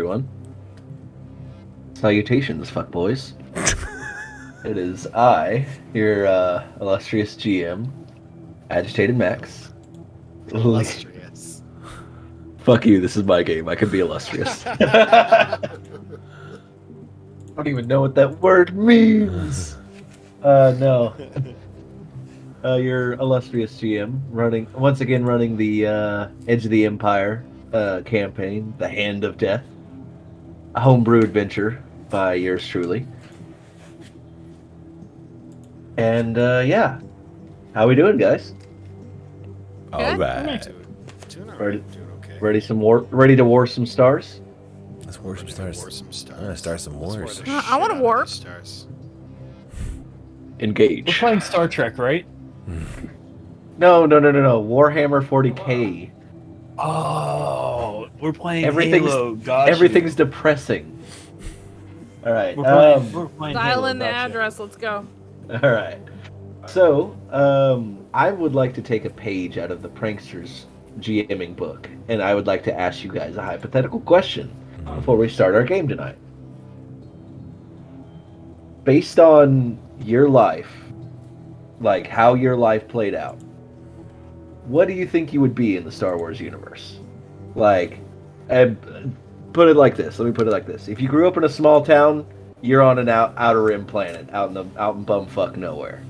everyone. Salutations, fuckboys. It is I, your illustrious GM, Agitated Max. Illustrious. Fuck you, this is my game. I can be illustrious. I don't even know what that word means. No. Your illustrious GM, once again running the Edge of the Empire campaign, The Hand of Death, a homebrew adventure by yours truly. And yeah, how we doing, guys? All right. Doing all Ready- right. Doing okay. Ready to war some stars? Let's war some stars. War some stars. I'm gonna start some Let's war wars. the I shit wanna out of warp. these Stars. Engage. We're playing Star Trek, right? No. Warhammer 40k. Oh, we're playing Everything's- Halo. Gotcha. Everything's depressing. All right. We're playing Dial Halo. in the Gotcha. address. Let's go. All right. So, I would like to take a page out of the Pranksters GMing book, and I would like to ask you guys a hypothetical question before we start our game tonight. Based on your life, like how your life played out, what do you think you would be in the Star Wars universe? Like, and put it like this. Let me put it like this. If you grew up in a small town, you're on an outer rim planet, out in bumfuck nowhere.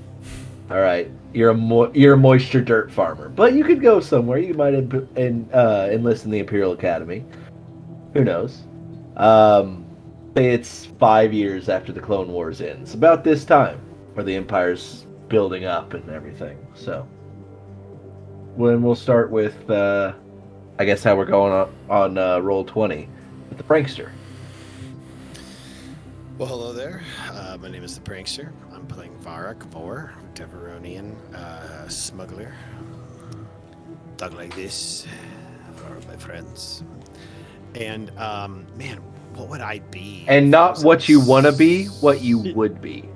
All right, you're a moisture dirt farmer, but you could go somewhere. You might enlist in the Imperial Academy. Who knows? Say it's 5 years after the Clone Wars ends, about this time, where the Empire's building up and everything. So, when we'll start with, I guess how we're going on Roll20 with the Prankster. Well, hello there. My name is the Prankster. I'm playing Varrock Vor, Deveronian smuggler. Talk like this for my friends. And man, what would I be? And if not I was what a you want to be, what you would be.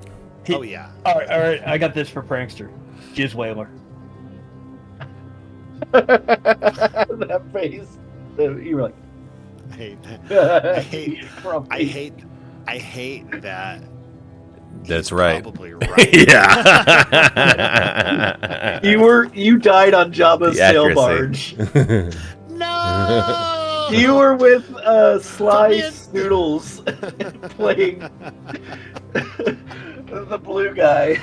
Oh yeah. All right. I got this for Prankster. Jizz Whaler. That face. You were like, I hate. Grumpy. I hate that. That's he's right. Probably right. Yeah. You died on Jabba's The sail accuracy. barge. No. You were with Sly Come in. Snoodles playing the blue guy.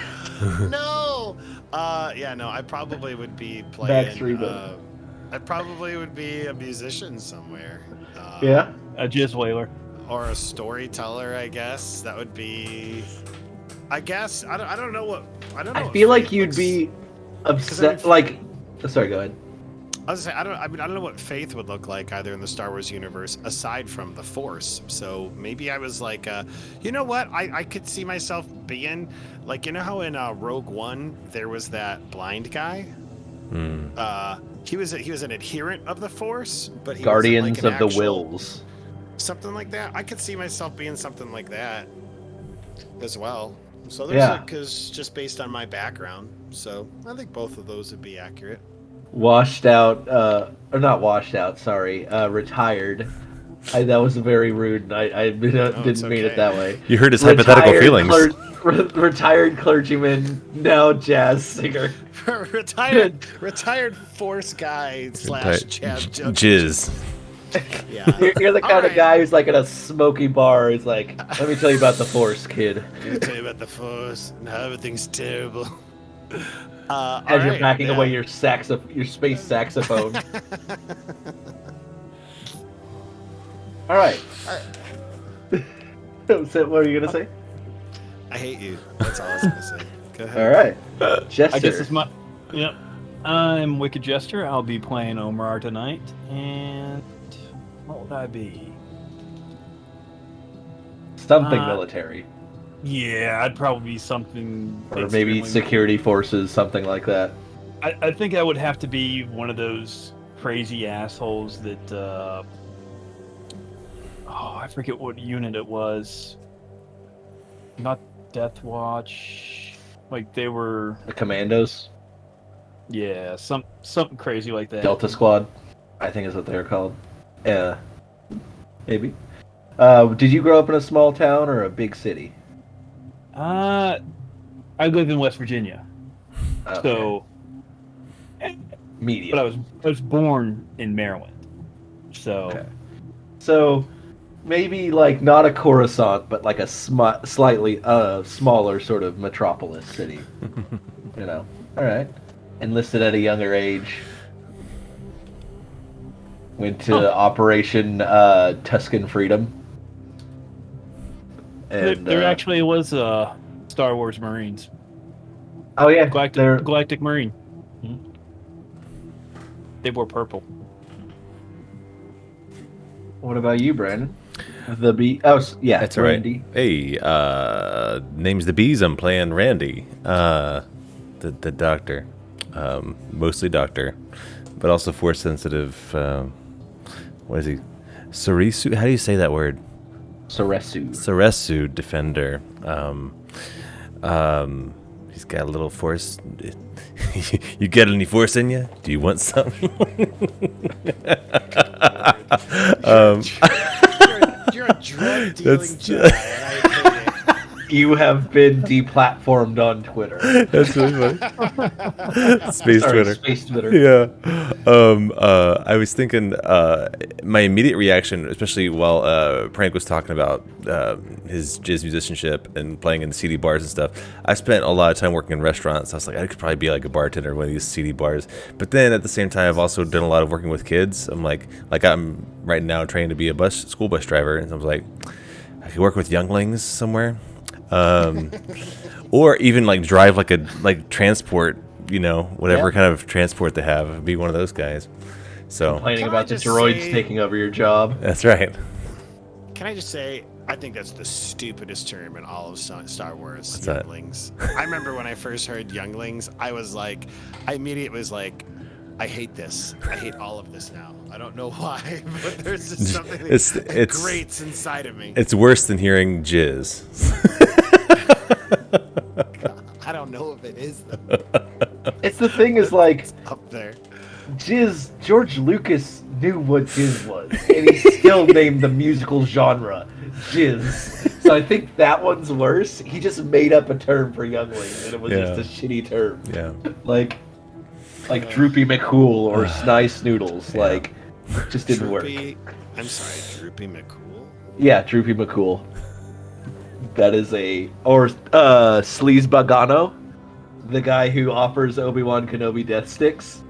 No. Yeah. No. I probably would be Max playing. Rebo. I probably would be a musician somewhere. Yeah. A Jizz Whaler. Or a storyteller, I guess. That would be. I guess I don't know what I don't know. I what feel like Faith you'd looks- be 'Cause I upset. mean- Like, sorry, go ahead. I was gonna say I don't know what Faith would look like either in the Star Wars universe aside from the Force. So maybe I was like, you know what? I could see myself being like, you know how in Rogue One there was that blind guy. He was an adherent of the Force, but he Guardians wasn't, like, of an the actual- Wills. something like that. I could see myself being something like that as well. So Yeah. because just based on my background, so I think both of those would be accurate. Washed out, or not washed out. Sorry, retired. That was very rude. And I it's didn't mean it okay. that way. You heard his hypothetical feelings. Retired clergyman, now jazz singer. retired Force guy / Chad Jones. Jizz. Yeah. You're the kind All of right. guy who's like in a smoky bar. He's like, "Let me tell you about the Force, kid." Let me tell you about the Force and how everything's terrible. As you're packing away your space saxophone. All right. So what are you gonna say? I hate you. That's all I was gonna say. Go ahead. All right, Jester. I guess it's my. Yep. I'm Wicked Jester. I'll be playing Omar tonight. And what would I be? Something military, Yeah, I'd probably be something. or maybe extremely- security forces, something like that. I think I would have to be one of those crazy assholes that. I forget what unit it was. Not Death Watch. Like they were. The Commandos, Yeah, something crazy like that. Delta Squad, I think is what they're called. Yeah, maybe. Did you grow up in a small town or a big city? I live in West Virginia, Okay. so Medium. but I was born in Maryland, so Okay. So maybe like not a Coruscant, but like a slightly smaller sort of metropolis city. You know. All right. Enlisted at a younger age. Went to Operation Tuscan Freedom. And there actually was Star Wars Marines, oh yeah, Galactic Marine. They wore purple. What about you, Brandon? The bee. Oh, yeah, That's Randy. right. Hey, name's the Bees. I'm playing Randy, the doctor, mostly doctor, but also force sensitive. What is he? Sarisu? How do you say that word? Soresu. Saresu defender. He's got a little force. You get any force in you? Do you want some? You're a drug dealing Jedi, and I hate it. You have been deplatformed on Twitter. That's really funny. Space Sorry, Twitter. Space Twitter. Yeah. I was thinking, my immediate reaction, especially while Prank was talking about his jazz musicianship and playing in CD bars and stuff, I spent a lot of time working in restaurants. I was like, I could probably be like a bartender in one of these CD bars. But then at the same time, I've also done a lot of working with kids. I'm like I'm right now training to be a school bus driver, and I was like, I could work with younglings somewhere. Or even like drive like transport, whatever kind of transport they have. Be one of those guys. So Complaining Can I about the just droids say- taking over your job. that's right. Can I just say, I think that's the stupidest term in all of Star Wars. What's that? Younglings. I remember when I first heard younglings, I immediately was like, I hate this. I hate all of this now. I don't know why, but there's just something that It's grates inside of me. It's worse than hearing jizz. I don't know if it is though. It's the thing is like Up there. jizz. George Lucas knew what jizz was, and he still named the musical genre jizz. So I think that one's worse. He just made up a term for younglings, and it was Yeah. just a shitty term. Yeah. Like Droopy McCool or Snice Noodles. Like, just didn't work. I'm sorry, Droopy McCool. Yeah, Droopy McCool. That is Sleaze Bagano, the guy who offers Obi-Wan Kenobi death sticks.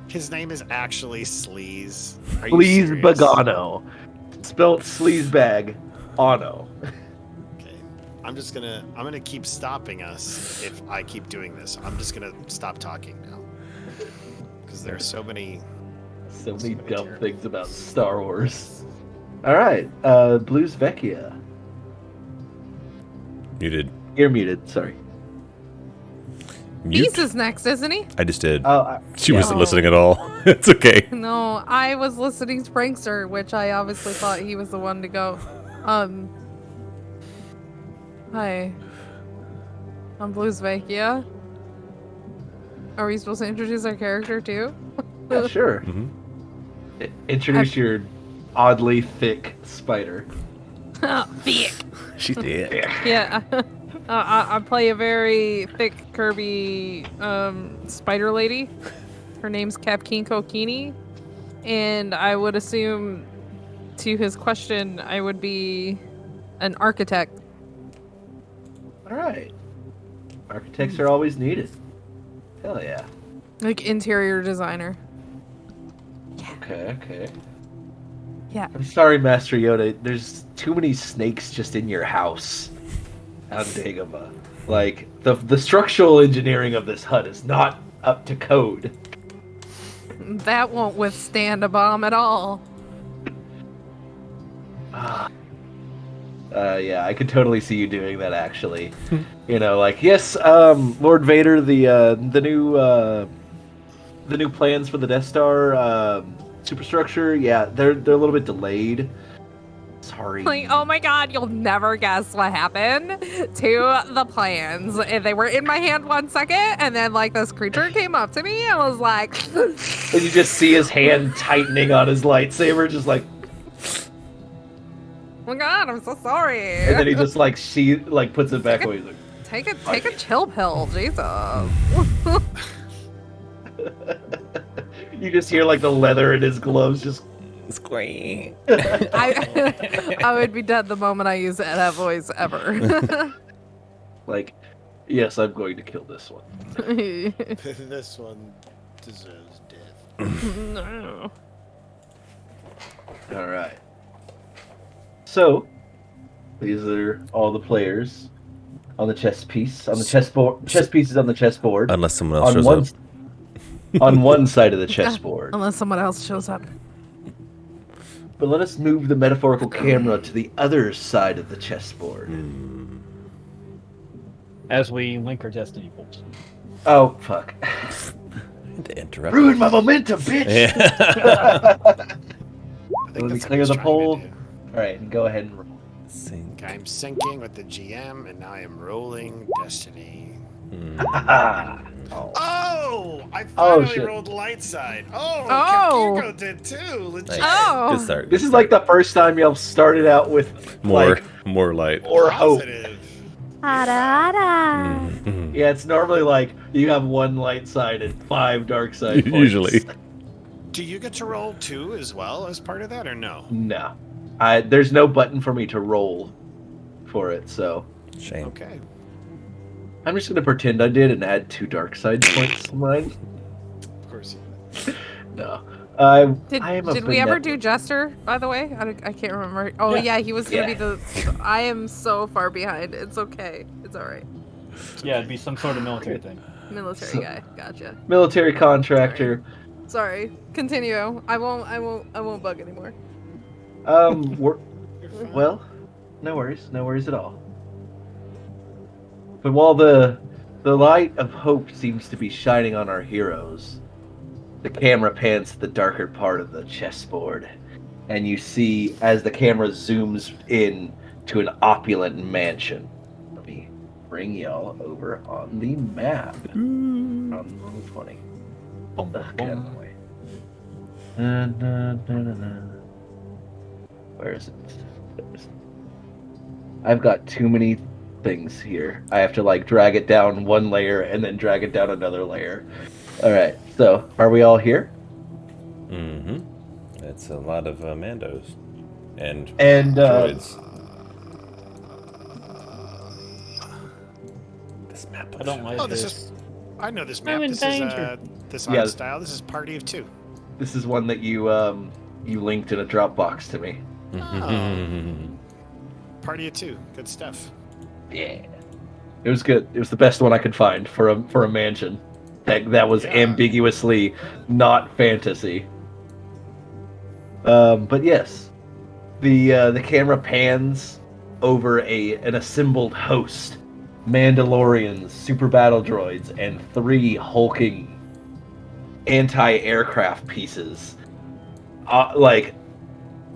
His name is actually Sleaze. Are you Sleaze serious? Bagano. Spelt sleaze bag. Ono. Okay. I'm gonna keep stopping us if I keep doing this. I'm just gonna stop talking now. Because there are so many So many dumb terrible things about Star Wars. Alright, Blues Vecchia. Muted. You're muted, sorry. Mute. Beast is next, isn't he? I just did. Oh, She yeah. wasn't listening at all. It's okay. No, I was listening to Prankster, which I obviously thought he was the one to go. Hi. I'm Blues Vecchia. Are we supposed to introduce our character too? Yeah, sure. Mhm. Introduce your oddly thick spider. Thick. She did. Yeah. I play a very thick, curvy spider lady. Her name's Capkeen Kokini. And I would assume, to his question, I would be an architect. Alright. Architects are always needed. Hell yeah. Like interior designer. Okay. Yeah. I'm sorry, Master Yoda. There's too many snakes just in your house on Dagobah. Like, the structural engineering of this hut is not up to code. That won't withstand a bomb at all. Yeah, I could totally see you doing that, actually. Yes, Lord Vader, the new plans for the Death Star superstructure, yeah, they're a little bit delayed. Sorry. Like, oh my god, you'll never guess what happened to the plans. And they were in my hand 1 second, and then like this creature came up to me and was like, And you just see his hand tightening on his lightsaber, just like, my god, I'm so sorry. And then he just like puts it back away. He's like, Take a chill pill, Jesus. you just hear like the leather in his gloves just. Squee. I would be dead the moment I use that voice ever. Like, yes, I'm going to kill this one. This one deserves death. No. All right. So, these are all the players on the chess chessboard. Chess pieces on the chessboard. Unless someone else on shows one, up. on one side of the chessboard. Unless someone else shows up. But let us move the metaphorical camera to the other side of the chessboard. As we link our destiny bolts. Oh, fuck. To interrupt. Ruin my momentum, bitch! Yeah. Let me clear the pole. Alright, go ahead and roll. Sink. I'm syncing with the GM, and now I am rolling Destiny. Oh! I finally shit. rolled light side. Oh! Oh. Kakiko did too. Legit. Nice. Oh. Good start. This is like the first time y'all started out with more like, light. or hope. Positive. Mhm. Yeah, it's normally like you have one light side and 5 dark side points. Usually. Do you get to roll 2 as well as part of that, or no? No. There's no button for me to roll for it, so Shame. Okay. I'm just gonna pretend I did and add 2 dark side points to mine. Of course you would. No. Did I am a we ever benevolent- do Jester, by the way? I can't remember. Oh, yeah, he was going to be the... I am so far behind. It's okay. It's all right. Yeah, it'd be some sort of military thing. Military guy. Gotcha. military contractor? Sorry. Continue. I won't bug anymore. We're, You're fine. well, no worries at all. But while the light of hope seems to be shining on our heroes, the camera pans to the darker part of the chessboard, and you see as the camera zooms in to an opulent mansion. Let me bring y'all over on the map on roll 20. Ugh, get out of the way. Where is it? I've got too many things here. I have to like drag it down one layer and then drag it down another layer. All right. So, are we all here? Mm-hmm. That's a lot of Mandos. And droids. This map I don't like Oh, this this. is. I know this I'm map. in This danger. is this Yeah. art style. This is Party of 2. This is one that you linked in a Dropbox to me. Party of 2. Good stuff. Yeah. It was good. It was the best one I could find for a mansion. That was Yeah. ambiguously not fantasy. But yes, the camera pans over an assembled host, Mandalorians, super battle droids, and 3 hulking anti-aircraft pieces, like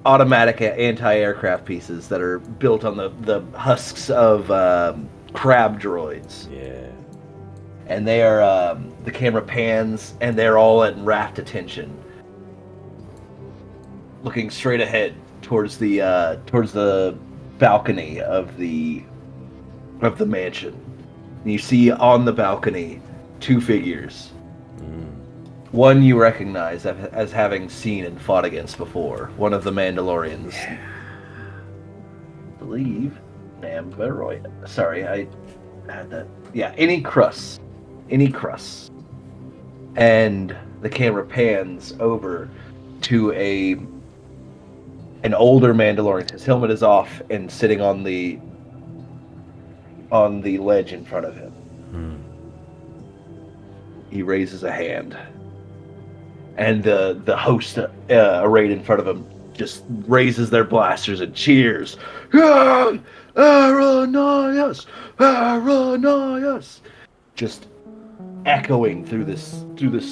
automatic anti-aircraft pieces that are built on the husks of crab droids. Yeah. And they are the camera pans and they're all at rapt attention, looking straight ahead towards the balcony of the mansion. And you see on the balcony 2 figures. One you recognize as having seen and fought against before. One of the Mandalorians. I believe Nambaroid. Sorry, I had that. Yeah, any crusts. And the camera pans over to an older Mandalorian. His helmet is off and sitting on the ledge in front of him. He raises a hand. And the host arrayed in front of him just raises their blasters and cheers. Aranias! Aranias! Just echoing through this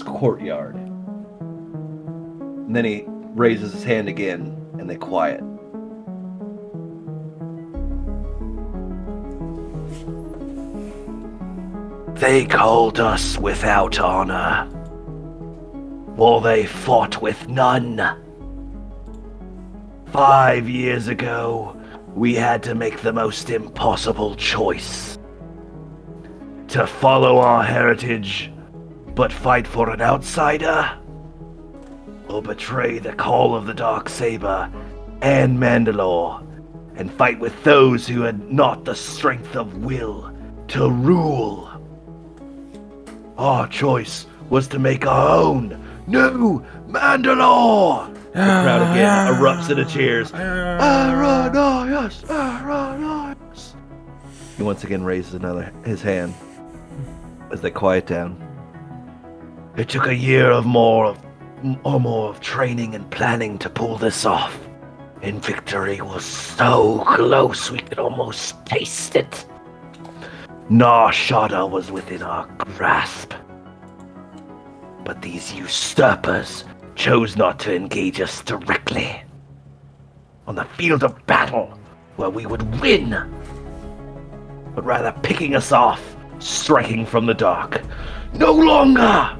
courtyard. And then he raises his hand again, and they quiet. They called us without honor. Or they fought with none. 5 years ago, we had to make the most impossible choice. To follow our heritage, but fight for an outsider? Or betray the call of the Darksaber and Mandalore, and fight with those who had not the strength of will to rule? Our choice was to make our own new Mandalore! The crowd again erupts into cheers. Aranias! Aranias! He once again raises his hand as they quiet down. It took a year or more of training and planning to pull this off. And victory was so close we could almost taste it. Nar Shaddaa was within our grasp. But these usurpers chose not to engage us directly. On the field of battle, where we would win. But rather picking us off, striking from the dark. No longer!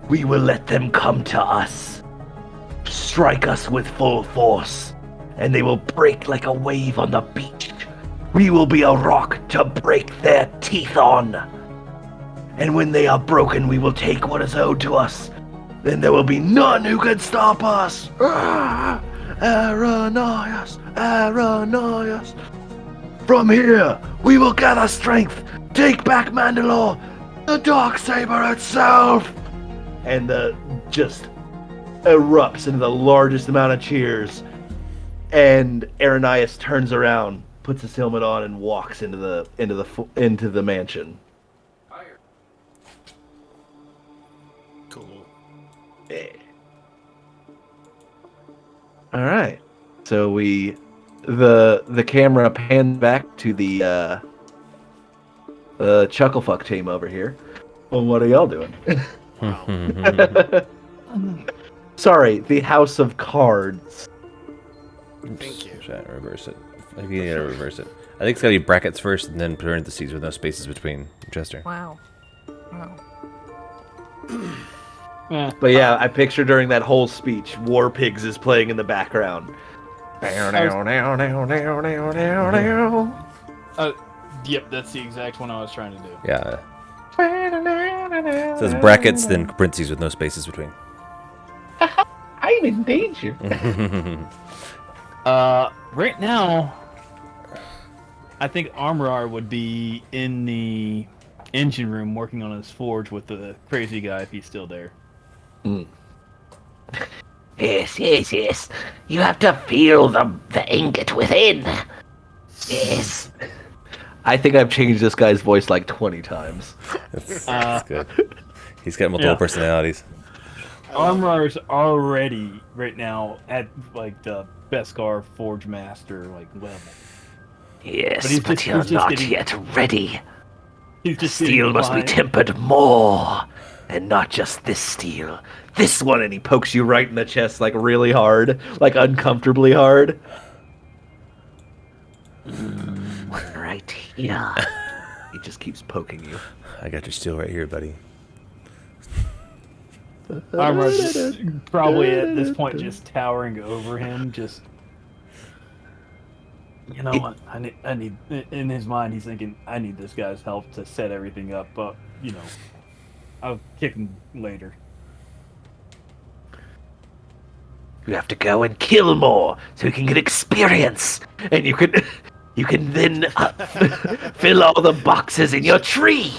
We will let them come to us. Strike us with full force, and they will break like a wave on the beach. We will be a rock to break their teeth on. And when they are broken, we will take what is owed to us. Then there will be none who can stop us. Aranias, Aranias. From here, we will gather strength, take back Mandalore, the Darksaber itself. And just erupts into the largest amount of cheers. And Aranias turns around, puts his helmet on, and walks into the mansion. Cool. All right. So the camera pans back to the Chucklefuck team over here. Well, what are y'all doing? Sorry, the House of Cards. Thank you. Should I reverse it? I think you gotta reverse it. I think it's gotta be brackets first and then parentheses with no spaces between. Chester. Wow. But yeah, I picture during that whole speech, War Pigs is playing in the background. Yep, that's the exact one I was trying to do. Yeah. So it's brackets, then parentheses with no spaces between. I'm in danger. Right now, I think Armorar would be in the engine room working on his forge with the crazy guy if he's still there. Yes, yes, yes. You have to feel the ingot within. Yes. I think I've changed this guy's voice like 20 times. That's good. He's got multiple Yeah. personalities. Armorar's already right now at like the Beskar Forge Master level. Yes, But but, he's you're just not getting- yet ready. He's just Steel getting must be by. tempered more, and not just this steel. This one, and he pokes you right in the chest, like really hard, like uncomfortably hard. One right here. He just keeps poking you. I got your steel right here, buddy. Armorar's just probably at this point just towering over him, just. You know what? I need. In his mind, he's thinking, I need this guy's help to set everything up. But I'll kick him later. You have to go and kill more, so you can get experience, and you can then fill all the boxes in your tree.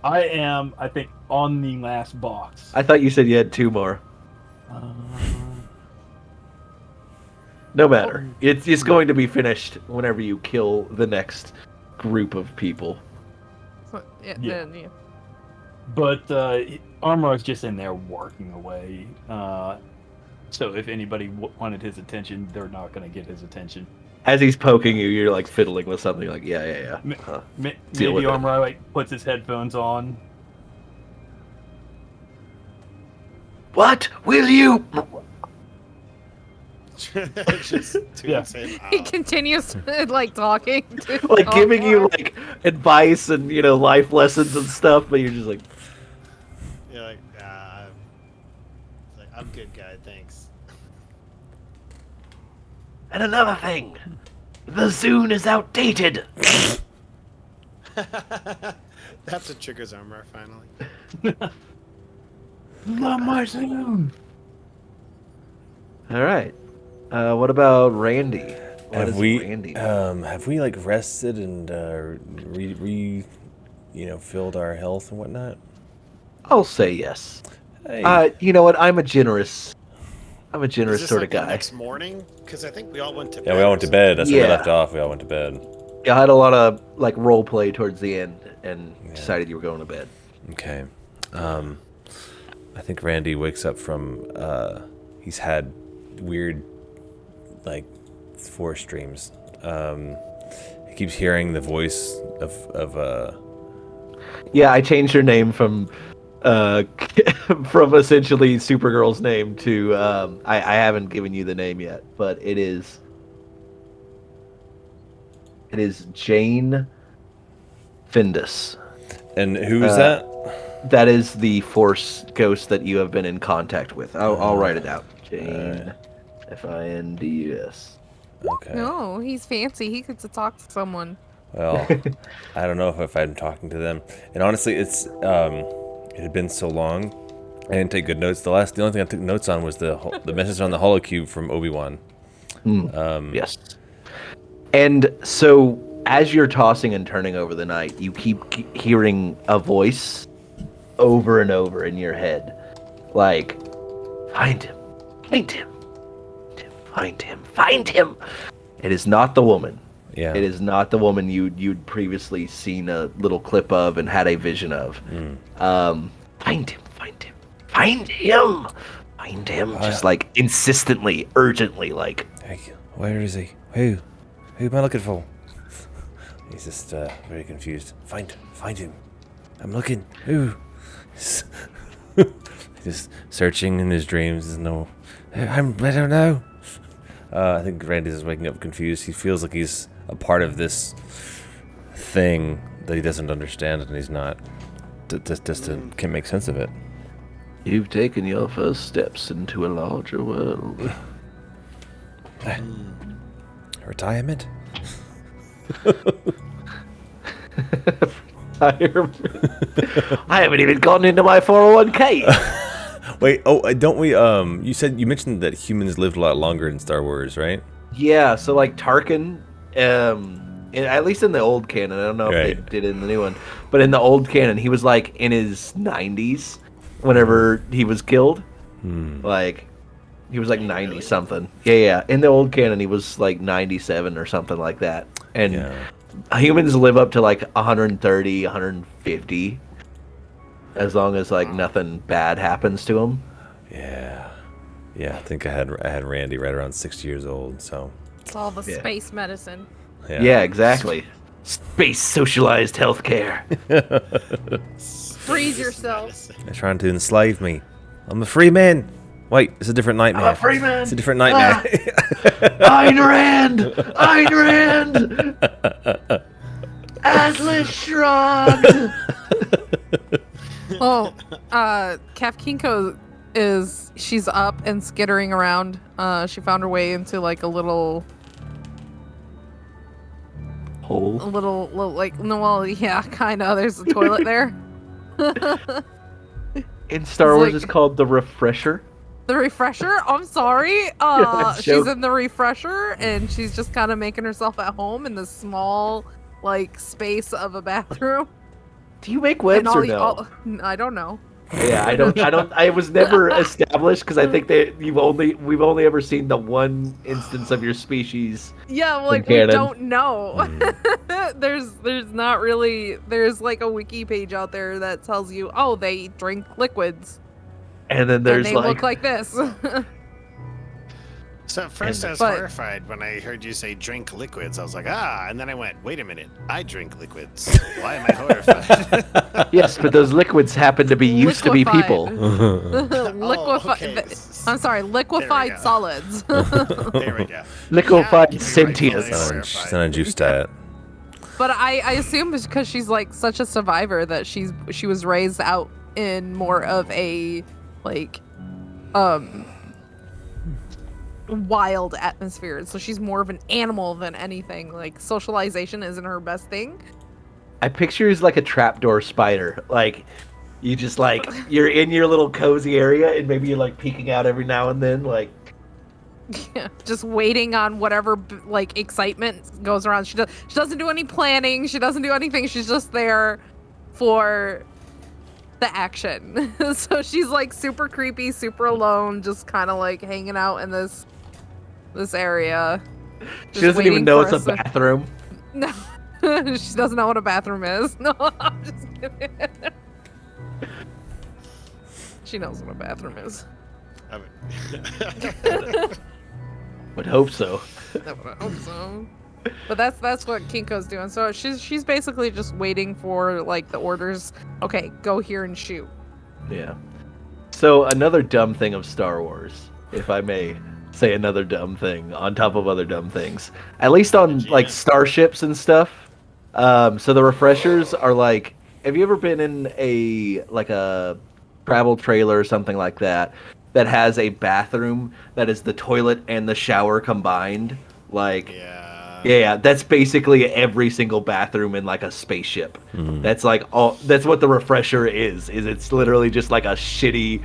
I am, I think, on the last box. I thought you said you had 2 more. No matter. It's going to be finished whenever you kill the next group of people. So, yeah, Yeah. then, yeah. But Armorar's just in there working away. So if anybody wanted his attention, they're not going to get his attention. As he's poking you, you're like fiddling with something. Like, yeah. Huh. Deal Maybe with it. Armorar puts his headphones on. What will you? Just Yeah. He continues talking to Like giving you Armor. like advice and life lessons and stuff, but you're just like, You're like, I'm good, guy. Thanks. And another thing, the Zune is outdated. That's what triggers Armor finally. Not my Zune. All right. What about Randy? What is Randy? Have we like rested and filled our health and whatnot? I'll say yes. Hey. You know what? I'm a generous Is this sort like of the guy. next morning? Because I think we all went to bed. Yeah, we all went to bed. That's where we Yeah. left off. We all went to bed. I had a lot of like role play towards the end, and decided you were going to bed. Okay. I think Randy wakes up from he's had weird like forest dreams. He keeps hearing the voice of Yeah, I changed her name from from essentially Supergirl's name to I haven't given you the name yet, but it is Jane Findus. and who is that? That is the Force ghost that you have been in contact with. I'll write it out. Jane Findus. Okay. No, he's fancy. He gets to talk to someone. Well, I don't know if I'm talking to them. And honestly, it had been so long. I didn't take good notes. The only thing I took notes on was the message on the holocube from Obi-Wan. Yes. And so, as you're tossing and turning over the night, you keep hearing a voice over and over in your head, like, "Find him, find him, find him, find him." It is not the woman. Yeah. It is not the woman you'd previously seen a little clip of and had a vision of. Find him, find him, find him, find him. Just like insistently, urgently, like. Hey, where is he? Who am I looking for? He's just very confused. Find him. I'm looking. Who? He's just searching in his dreams. There's no. I don't know. I think Randy's just waking up confused. He feels like he's a part of this thing that he doesn't understand, and he's not. Just can't make sense of it. You've taken your first steps into a larger world. Retirement? I haven't even gone into my 401k. Wait, don't we? You mentioned that humans lived a lot longer in Star Wars, right? Yeah, so like Tarkin, at least in the old canon, I don't know if they Right. did it in the new one, but in the old canon, he was like in his 90s whenever he was killed. Like, he was like 90 something. Yeah. In the old canon, he was like 97 or something like that. And Yeah. humans live up to like 130, 150, as long as like nothing bad happens to them. Yeah. I think I had Randy right around 60 years old. So It's all the Yeah. space medicine. Yeah, exactly. Space socialized healthcare. Freeze yourself. they're trying to enslave me. I'm a free man. Wait, it's a different nightmare. I'm a free man. It's a different nightmare. Ayn Rand! Ayn Rand! Atlas shrugged! Oh, Kaf Kinko she's up and skittering around. She found her way into like a little, Hole. like, no, well, yeah, kind of. There's a toilet there. In Star Wars, like- it's called the Refresher. The refresher? I'm sorry. I'm She's joking. in the refresher and she's just kind of making herself at home in this small, like, space of a bathroom. Do you make And webs all or the- no? all- I don't know. Yeah, I don't. I was never established because I think we've only ever seen the one instance of your species. Yeah, like we canon. don't know. there's not really. There's like a wiki page out there that tells you, oh, they drink liquids And then and there's they look like this. So at first I was But- horrified when I heard you say drink liquids. I was like, and then I went, wait a minute, I drink liquids. Why am I horrified? yes, but those liquids happen to be used to be people. Liquefied. okay. I'm sorry, liquefied go. solids. There we go. Liquefied Yeah, sentience. you're She's on a juice diet. But I assume it's because she's like such a survivor that she was raised out in more of a like wild atmosphere. So she's more of an animal than anything. Like socialization isn't her best thing. I picture you as like a trapdoor spider. Like, you just like, you're in your little cozy area and maybe you're like peeking out every now and then. Like, Yeah, just waiting on whatever like excitement goes around. She doesn't do any planning. She doesn't do anything. She's just there for the action. So she's like super creepy, super alone, just kind of like hanging out in this area. she doesn't even know it's a bathroom. No, she doesn't know what a bathroom is. No, I'm just kidding. She knows what a bathroom is. I mean- Would hope so. I would hope so. But that's what Kinko's doing. So she's basically just waiting for like the orders. Okay, go here and shoot. Yeah. So another dumb thing of Star Wars, if I may say another dumb thing on top of other dumb things. At least on like starships and stuff. So the refreshers are like, have you ever been in a travel trailer or something like that has a bathroom that is the toilet and the shower combined? Like, yeah, that's basically every single bathroom in like a spaceship. Mhm. That's like that's what the refresher is it's literally just like a shitty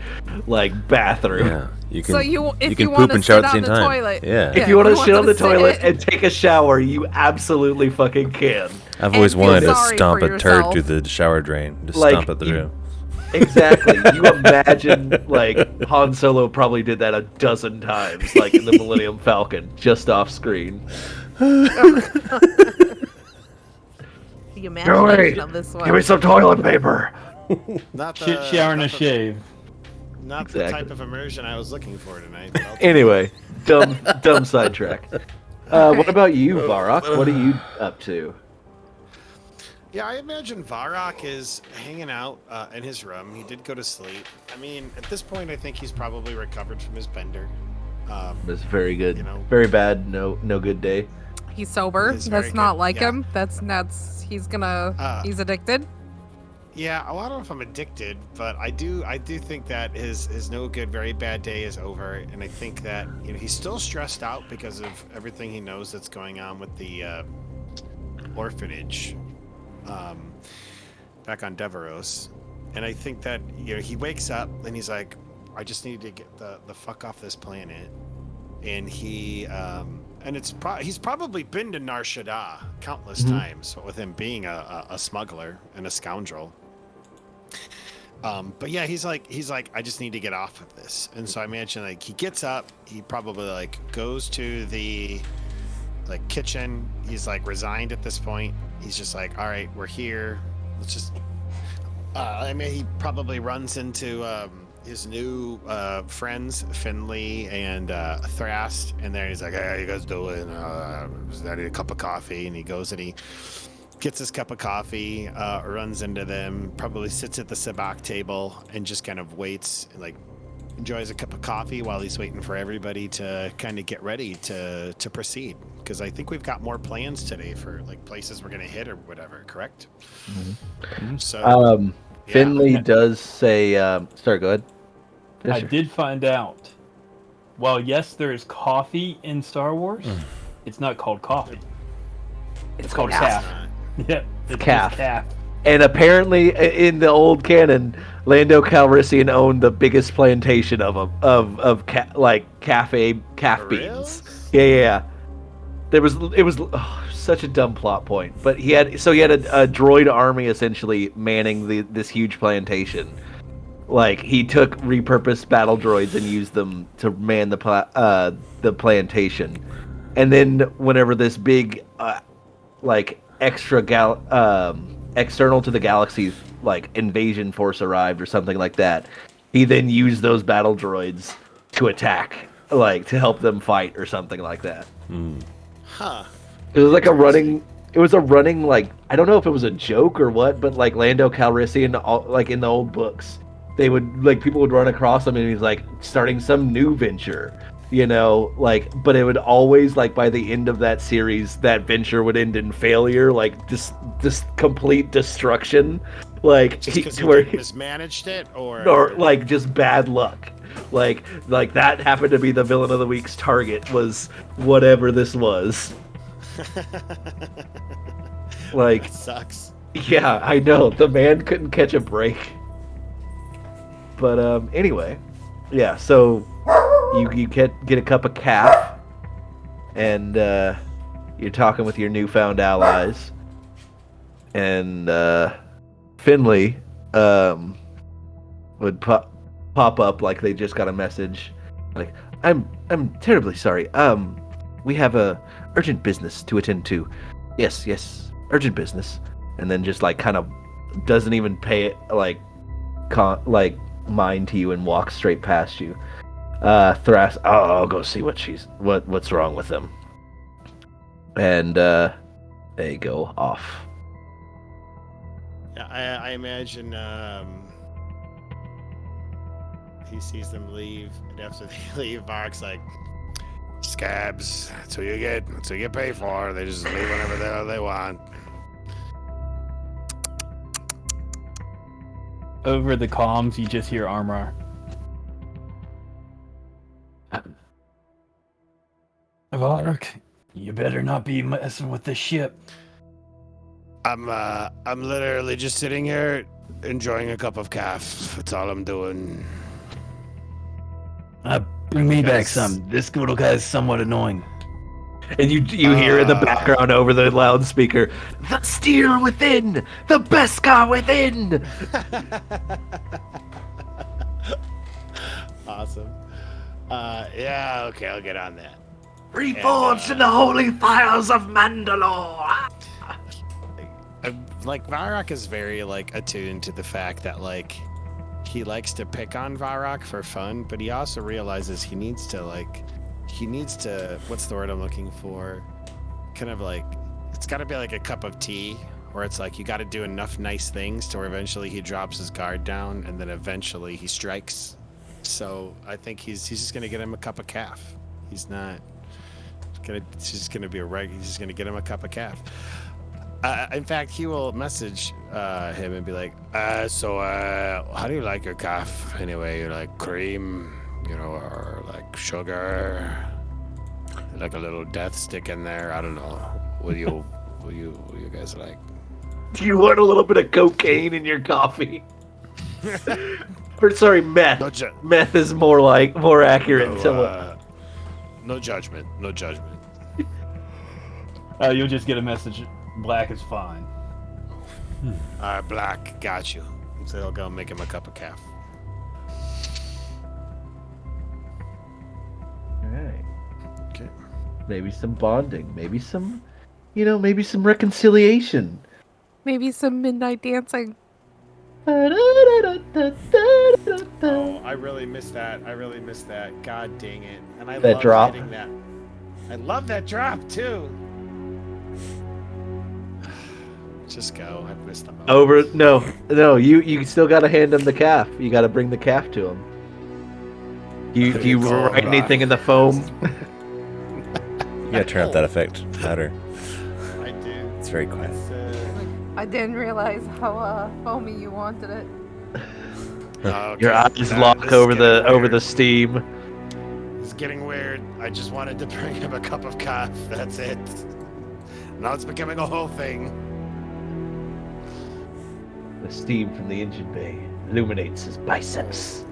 like bathroom. Yeah, you can. So if you can you poop want to and shower sit at the on same the time. toilet, Yeah. If you want to you shit want on the to sit toilet in- and take a shower, you absolutely fucking can. I've always and feel wanted to sorry stomp for a turd yourself. through the shower drain. Just Like, stomp it through. Exactly. You imagine, like, Han Solo probably did that a dozen times, like in the Millennium Falcon, just off screen. The imagination of this one. Give me some toilet paper. Not Shit, shower, and a shave. Not the Exactly. type of immersion I was looking for tonight. but I'll take Anyway, dumb sidetrack. What about you, Varrock? What are you up to? Yeah, I imagine Varrock is hanging out in his room. He did go to sleep. I mean, at this point, I think he's probably recovered from his bender. That's very good. You know. Very bad. No good day. He's sober. He's very That's not good, like yeah. him. He's gonna he's addicted. Yeah, well, I don't know if I'm addicted, but I do think that his no good, very bad day is over, and I think that he's still stressed out because of everything he knows that's going on with the orphanage back on Deveros, and I think that he wakes up and he's like, I just need to get the fuck off this planet, and he he's probably been to Nar Shaddaa countless times with him being a smuggler and a scoundrel. But yeah, he's like, I just need to get off of this. And so I imagine like he gets up, he probably like goes to the like kitchen. He's like resigned at this point. He's just like, all right, we're here. Let's just, I mean, he probably runs into his new friends, Finley and Thrast. And there he's like, hey, how you guys doing? I need a cup of coffee. And he goes and he gets his cup of coffee, runs into them, probably sits at the sabacc table and just kind of waits, like enjoys a cup of coffee while he's waiting for everybody to kind of get ready to proceed. Because I think we've got more plans today for like places we're gonna hit or whatever. Correct? So Finley does say. Sorry, go ahead. I did find out. While yes, there is coffee in Star Wars, it's not called coffee. It's called calf. Yep, it's Calf. just calf. And apparently, in the old canon, Lando Calrissian owned the biggest plantation of calf For beans. reals? Yeah. It was such a dumb plot point, but he had a droid army essentially manning this huge plantation. Like he took repurposed battle droids and used them to man the plantation, and then whenever this big external to the galaxy like invasion force arrived or something like that, he then used those battle droids to attack, like to help them fight or something like that. Huh. It was like a running like, I don't know if it was a joke or what, but like Lando Calrissian, like in the old books, they would like people would run across him and he's like starting some new venture, but it would always like by the end of that series, that venture would end in failure, like this complete destruction, like Just because to where he mismanaged it, or like just bad luck. Like that happened to be the villain of the week's target was whatever this was. Like, That sucks. yeah, I know the man couldn't catch a break. But anyway, yeah. So you get a cup of calf, and you're talking with your newfound allies, and Finley would pop up like they just got a message, like I'm terribly sorry. We have a urgent business to attend to. Yes, urgent business. And then just like kind of doesn't even pay it like mind to you and walks straight past you. Thras, I'll go see what's wrong with them. And they go off. Yeah, I imagine he sees them leave, and after they leave, Varroc's like, "Scabs, that's what you get. That's what you pay for. They just leave whenever the hell they want." Over the comms, you just hear Armor. Varrock, you better not be messing with this ship. I'm literally just sitting here enjoying a cup of calf. That's all I'm doing. Bring me back Yes. some. This little guy is somewhat annoying. And you hear in the background over the loudspeaker, "The steel within, the Beskar within." Awesome. Yeah, okay, I'll get on that. Reforged in the holy fires of Mandalore. Like, Varrock is very, like, attuned to the fact that, like, he likes to pick on Varrock for fun, but he also realizes he needs to, what's the word I'm looking for? Kind of like, it's got to be like a cup of tea, where it's like, you got to do enough nice things to where eventually he drops his guard down, and then eventually he strikes. So I think he's just going to get him a cup of calf. He's not gonna, it's just going to be he's just going to get him a cup of calf. In fact, he will message him and be like, so how do you like your calf anyway? You like cream, or like sugar, like a little death stick in there? I don't know. What you guys like? Do you want a little bit of cocaine in your coffee? Or sorry, meth. No, Meth is more accurate. no judgment. No judgment. You'll just get a message. Black is fine. Black, got you. So he'll go make him a cup of calf. Alright. Okay. Maybe some bonding. Maybe some reconciliation. Maybe some midnight dancing. Oh, I really missed that. God dang it. And I That love drop? hitting that. I love that drop too. Just go. I've missed them. No, you still gotta hand him the calf. You gotta bring the calf to him. Do you write anything in the foam? You gotta turn up that effect louder. I do. It's very quiet. It's, I didn't realize how foamy you wanted it. okay. Your eyes Nah, lock this is over getting the weird. steam. It's getting weird. I just wanted to bring him a cup of calf. That's it. Now it's becoming a whole thing. The steam from the engine bay illuminates his biceps.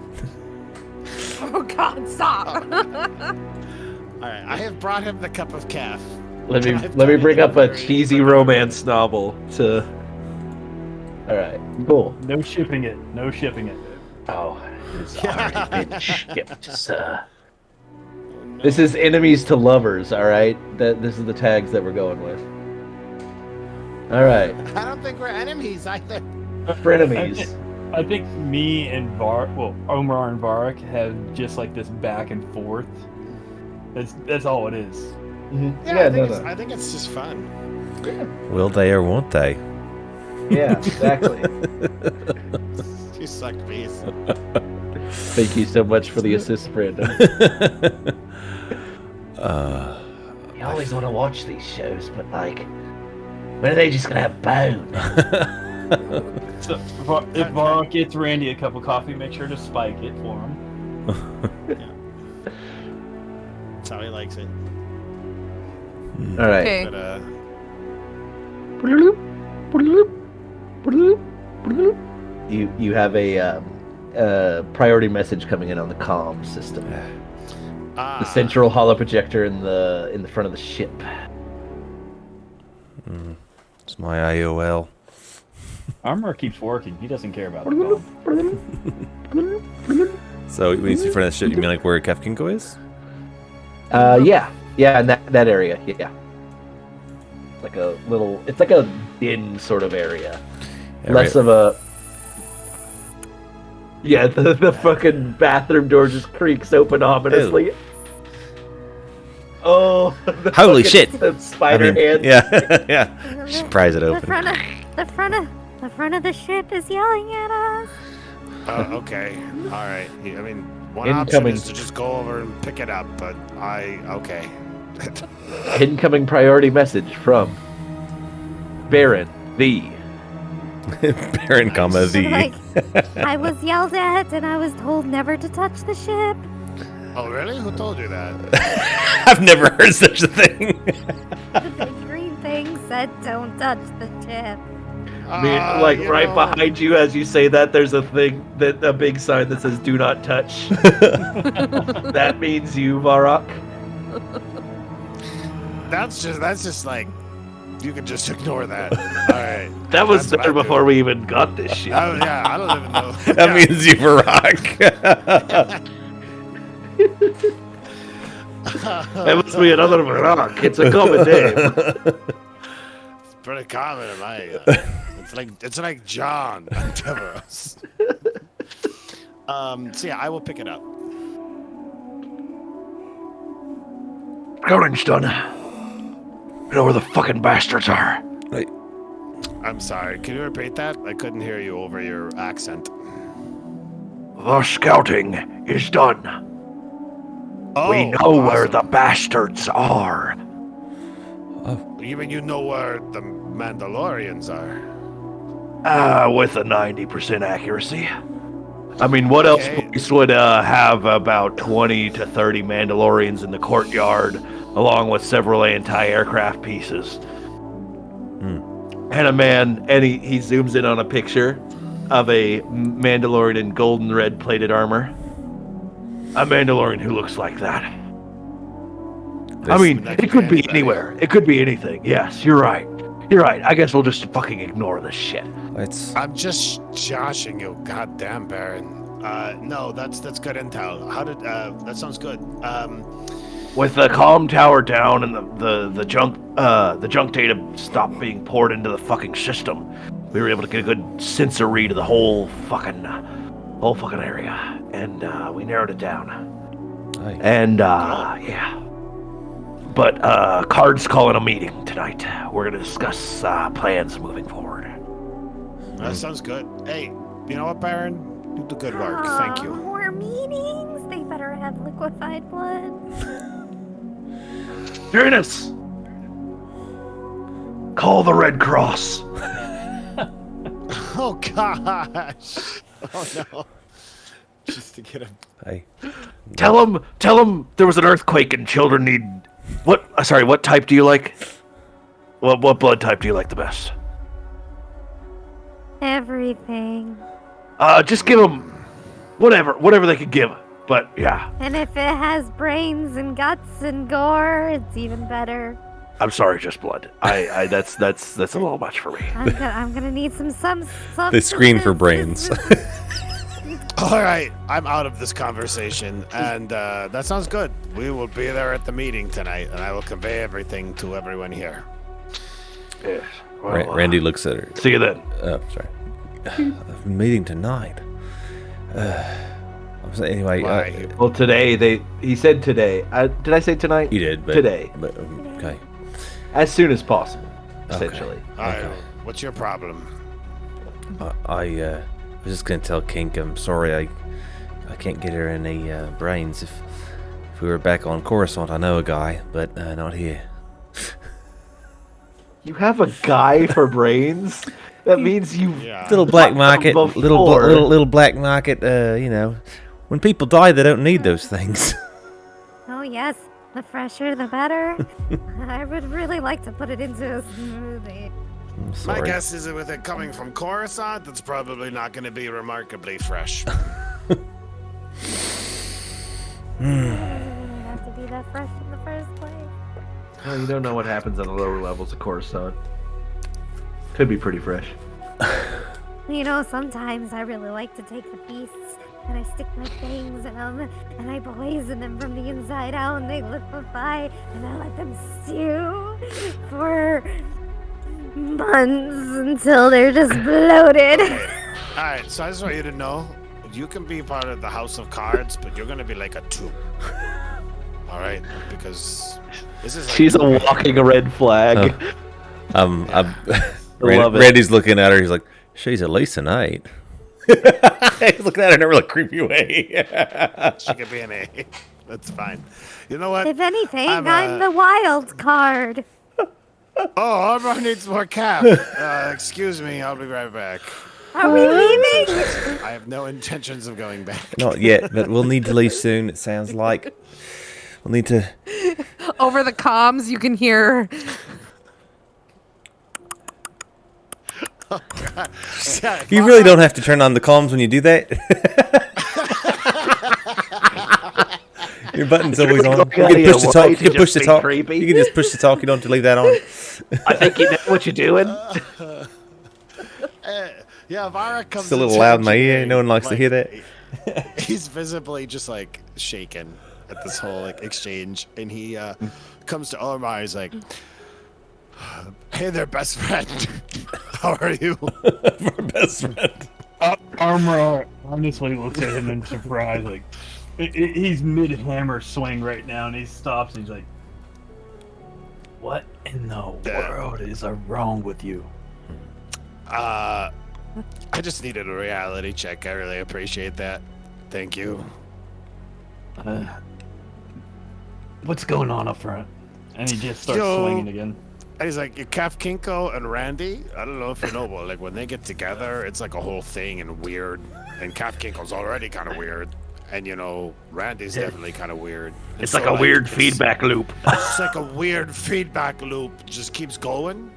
Oh God, stop! All right, I have brought him the cup of calf. Let me I've let me done bring it up a very- cheesy romance novel to. All right, cool. No shipping it. No shipping it. Oh, it's already been shipped, sir. Oh, no. This is enemies to lovers. All right, this is the tags that we're going with. All right, I don't think we're enemies either. frenemies. I think me and Omar and Varrock have just like this back and forth. That's all it is. Mhm. Yeah, Yeah, I think it's just fun. Will they or won't they? Yeah, exactly. You suck bees. Thank you so much for the assist, Brandon. You always want to watch these shows, but like, when are they just gonna have bone? So if Varrock gets Randy a cup of coffee, make sure to spike it for him. That's how he likes it. All right. Okay. But You have a priority message coming in on the comm system. The central holo projector in the front of the ship. It's my IOL. Armor keeps working. He doesn't care about the phone. So when you say front of the ship, you mean like where Kefkinko is? Yeah, in that area. Yeah, like a little. It's like a inn sort of area. Yeah, Less right. of a. Yeah, the fucking bathroom door just creaks open ominously. Oh, Holy shit! The spider hand. Yeah, yeah. Just prise it The open. front of the ship is yelling at us. okay. All right. I mean, one option Incoming. is to just go over and pick it up, but okay. Incoming priority message from Baron V. Baron, comma the. Like, I was yelled at and I was told never to touch the ship. Oh, really? Who told you that? I've never heard such a thing. The big green thing said don't touch the ship. I mean, like right behind you as you say that, there's a big sign that says "Do not touch." That means you, Varrock. That's just like you can just ignore that. All right. That was That's what I there do. before we even got this shit. Yeah, I don't even know. That means you for rock. That must be another Varrock. It's a common name. It's pretty common in my. It's like John Deveros. So yeah, I will pick it up. Scouting's done. We know where the fucking bastards are. Wait, I'm sorry. Can you repeat that? I couldn't hear you over your accent. The scouting is done. Oh, We know where awesome. the bastards are. You mean you know where the Mandalorians are? With a 90% accuracy. I mean, what else Okay. place would have about 20 to 30 Mandalorians in the courtyard, along with several anti-aircraft pieces? And a man, and he zooms in on a picture of a Mandalorian in golden red plated armor. A Mandalorian who looks like that. I this- mean, That could it could be be anybody. anywhere. It could be anything. Yes, you're right. You're right. I guess we'll just fucking ignore this shit. it's I'm just joshing you, goddamn Baron. No, that's good intel. How did that sounds good. With the comm tower down and the junk data stopped being poured into the fucking system, we were able to get a good sensor read of the whole fucking area, and we narrowed it down. Aye. And yeah. But Card's calling a meeting tonight. We're gonna discuss plans moving forward. That sounds good. Hey, you know what, Baron? You do good work. Thank you. More meetings. They better have liquefied blood. Uranus! Call the Red Cross. Oh gosh. Oh no. Just to get him. Aye. Tell them there was an earthquake and children need. What? Sorry, what type do you like? What blood type do you like the best? Everything. Just give them whatever they could give. But yeah, And if it has brains and guts and gore, it's even better. I'm sorry, just blood. I that's a little much for me. I'm gonna need some. They scream for brains. All right, I'm out of this conversation, and that sounds good. We will be there at the meeting tonight, and I will convey everything to everyone here. Yes. Well, Randy looks at her. See you then. Oh, sorry. Meeting tonight. Anyway, Why? Well, today he said today. Did I say tonight? you did, but Today. But, okay. As soon as possible, Okay. essentially. All right, what's your problem? I was just gonna tell Kink I'm sorry I can't get her any brains. If we were back on Coruscant, I know a guy, but not here. You have a guy for brains? That means you. Yeah. Little black Fuck them market, before. little black market. You know, When people die, they don't need those things. Oh yes, the fresher the better. I would really like to put it into a smoothie. I'm My sorry. guess is that with it coming from Coruscant, that's probably not going to be remarkably fresh. It didn't have to be that fresh in the first place. Well, you don't know what happens on the lower levels of Coruscant. Could be pretty fresh. You know, sometimes I really like to take the beasts and I stick my fangs in them and I poison them from the inside out and they liquefy and I let them stew for months until they're just bloated. All right, so I just want you to know, you can be part of the House of Cards, but you're going to be like a 2. All right? Because this is like She's a walking red flag. I'm Love it. Randy's looking at her. He's like, she's at least an 8. He's looking at her in a really creepy way. she could be an A. That's fine. You know what? If anything, I'm, I'm the wild card. Oh, Armor needs more cap. Excuse me, I'll be right back. Are we leaving? I have no intentions of going back. Not yet, but we'll need to leave soon. It sounds like we'll need to. Over the comms, you can hear. Yeah, You really don't have to turn on the comms when you do that. Your button's always on. You can push the talk. You can push the talk. You can just push the talk. You don't have to leave that on. I think you know what you're doing. Yeah, Vara comes. It's a little into loud in my ear. engineering, No one likes to hear that. He's visibly just like shaken at this whole like exchange, and he comes to Omar. He's like, "Hey there, best friend. How are you?" Our best friend. Armor honestly looks at him in surprise, like he's mid-hammer swing right now, and he stops and he's like, "What in the world is wrong with you?" I just needed a reality check. I really appreciate that. Thank you. What's going on up front? And he just starts Yo. swinging again. And he's like, Kaf Kinko and Randy, I don't know if you know, but like when they get together, it's like a whole thing and weird. And Kaf Kinko's already kind of weird. And you know, Randy's definitely kind of weird. And It's so, like a weird it's- feedback loop. It's like a weird feedback loop, just keeps going.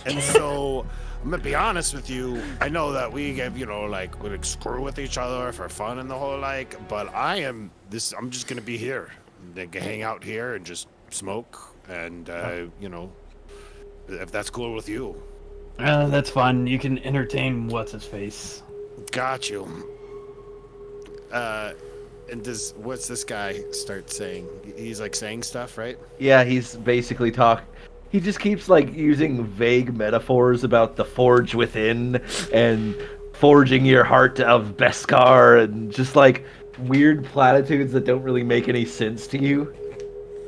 And so I'm gonna be honest with you. I know that we get, you know, like we like screw with each other for fun and the whole like, but I'm just gonna be here. They can hang out here and just smoke and you know, if that's cool with you. That's fine. You can entertain what's his face. Got you. And what's this guy start saying? He's like saying stuff, right? Yeah, he's basically he just keeps like using vague metaphors about the forge within and forging your heart of Beskar and just like weird platitudes that don't really make any sense to you.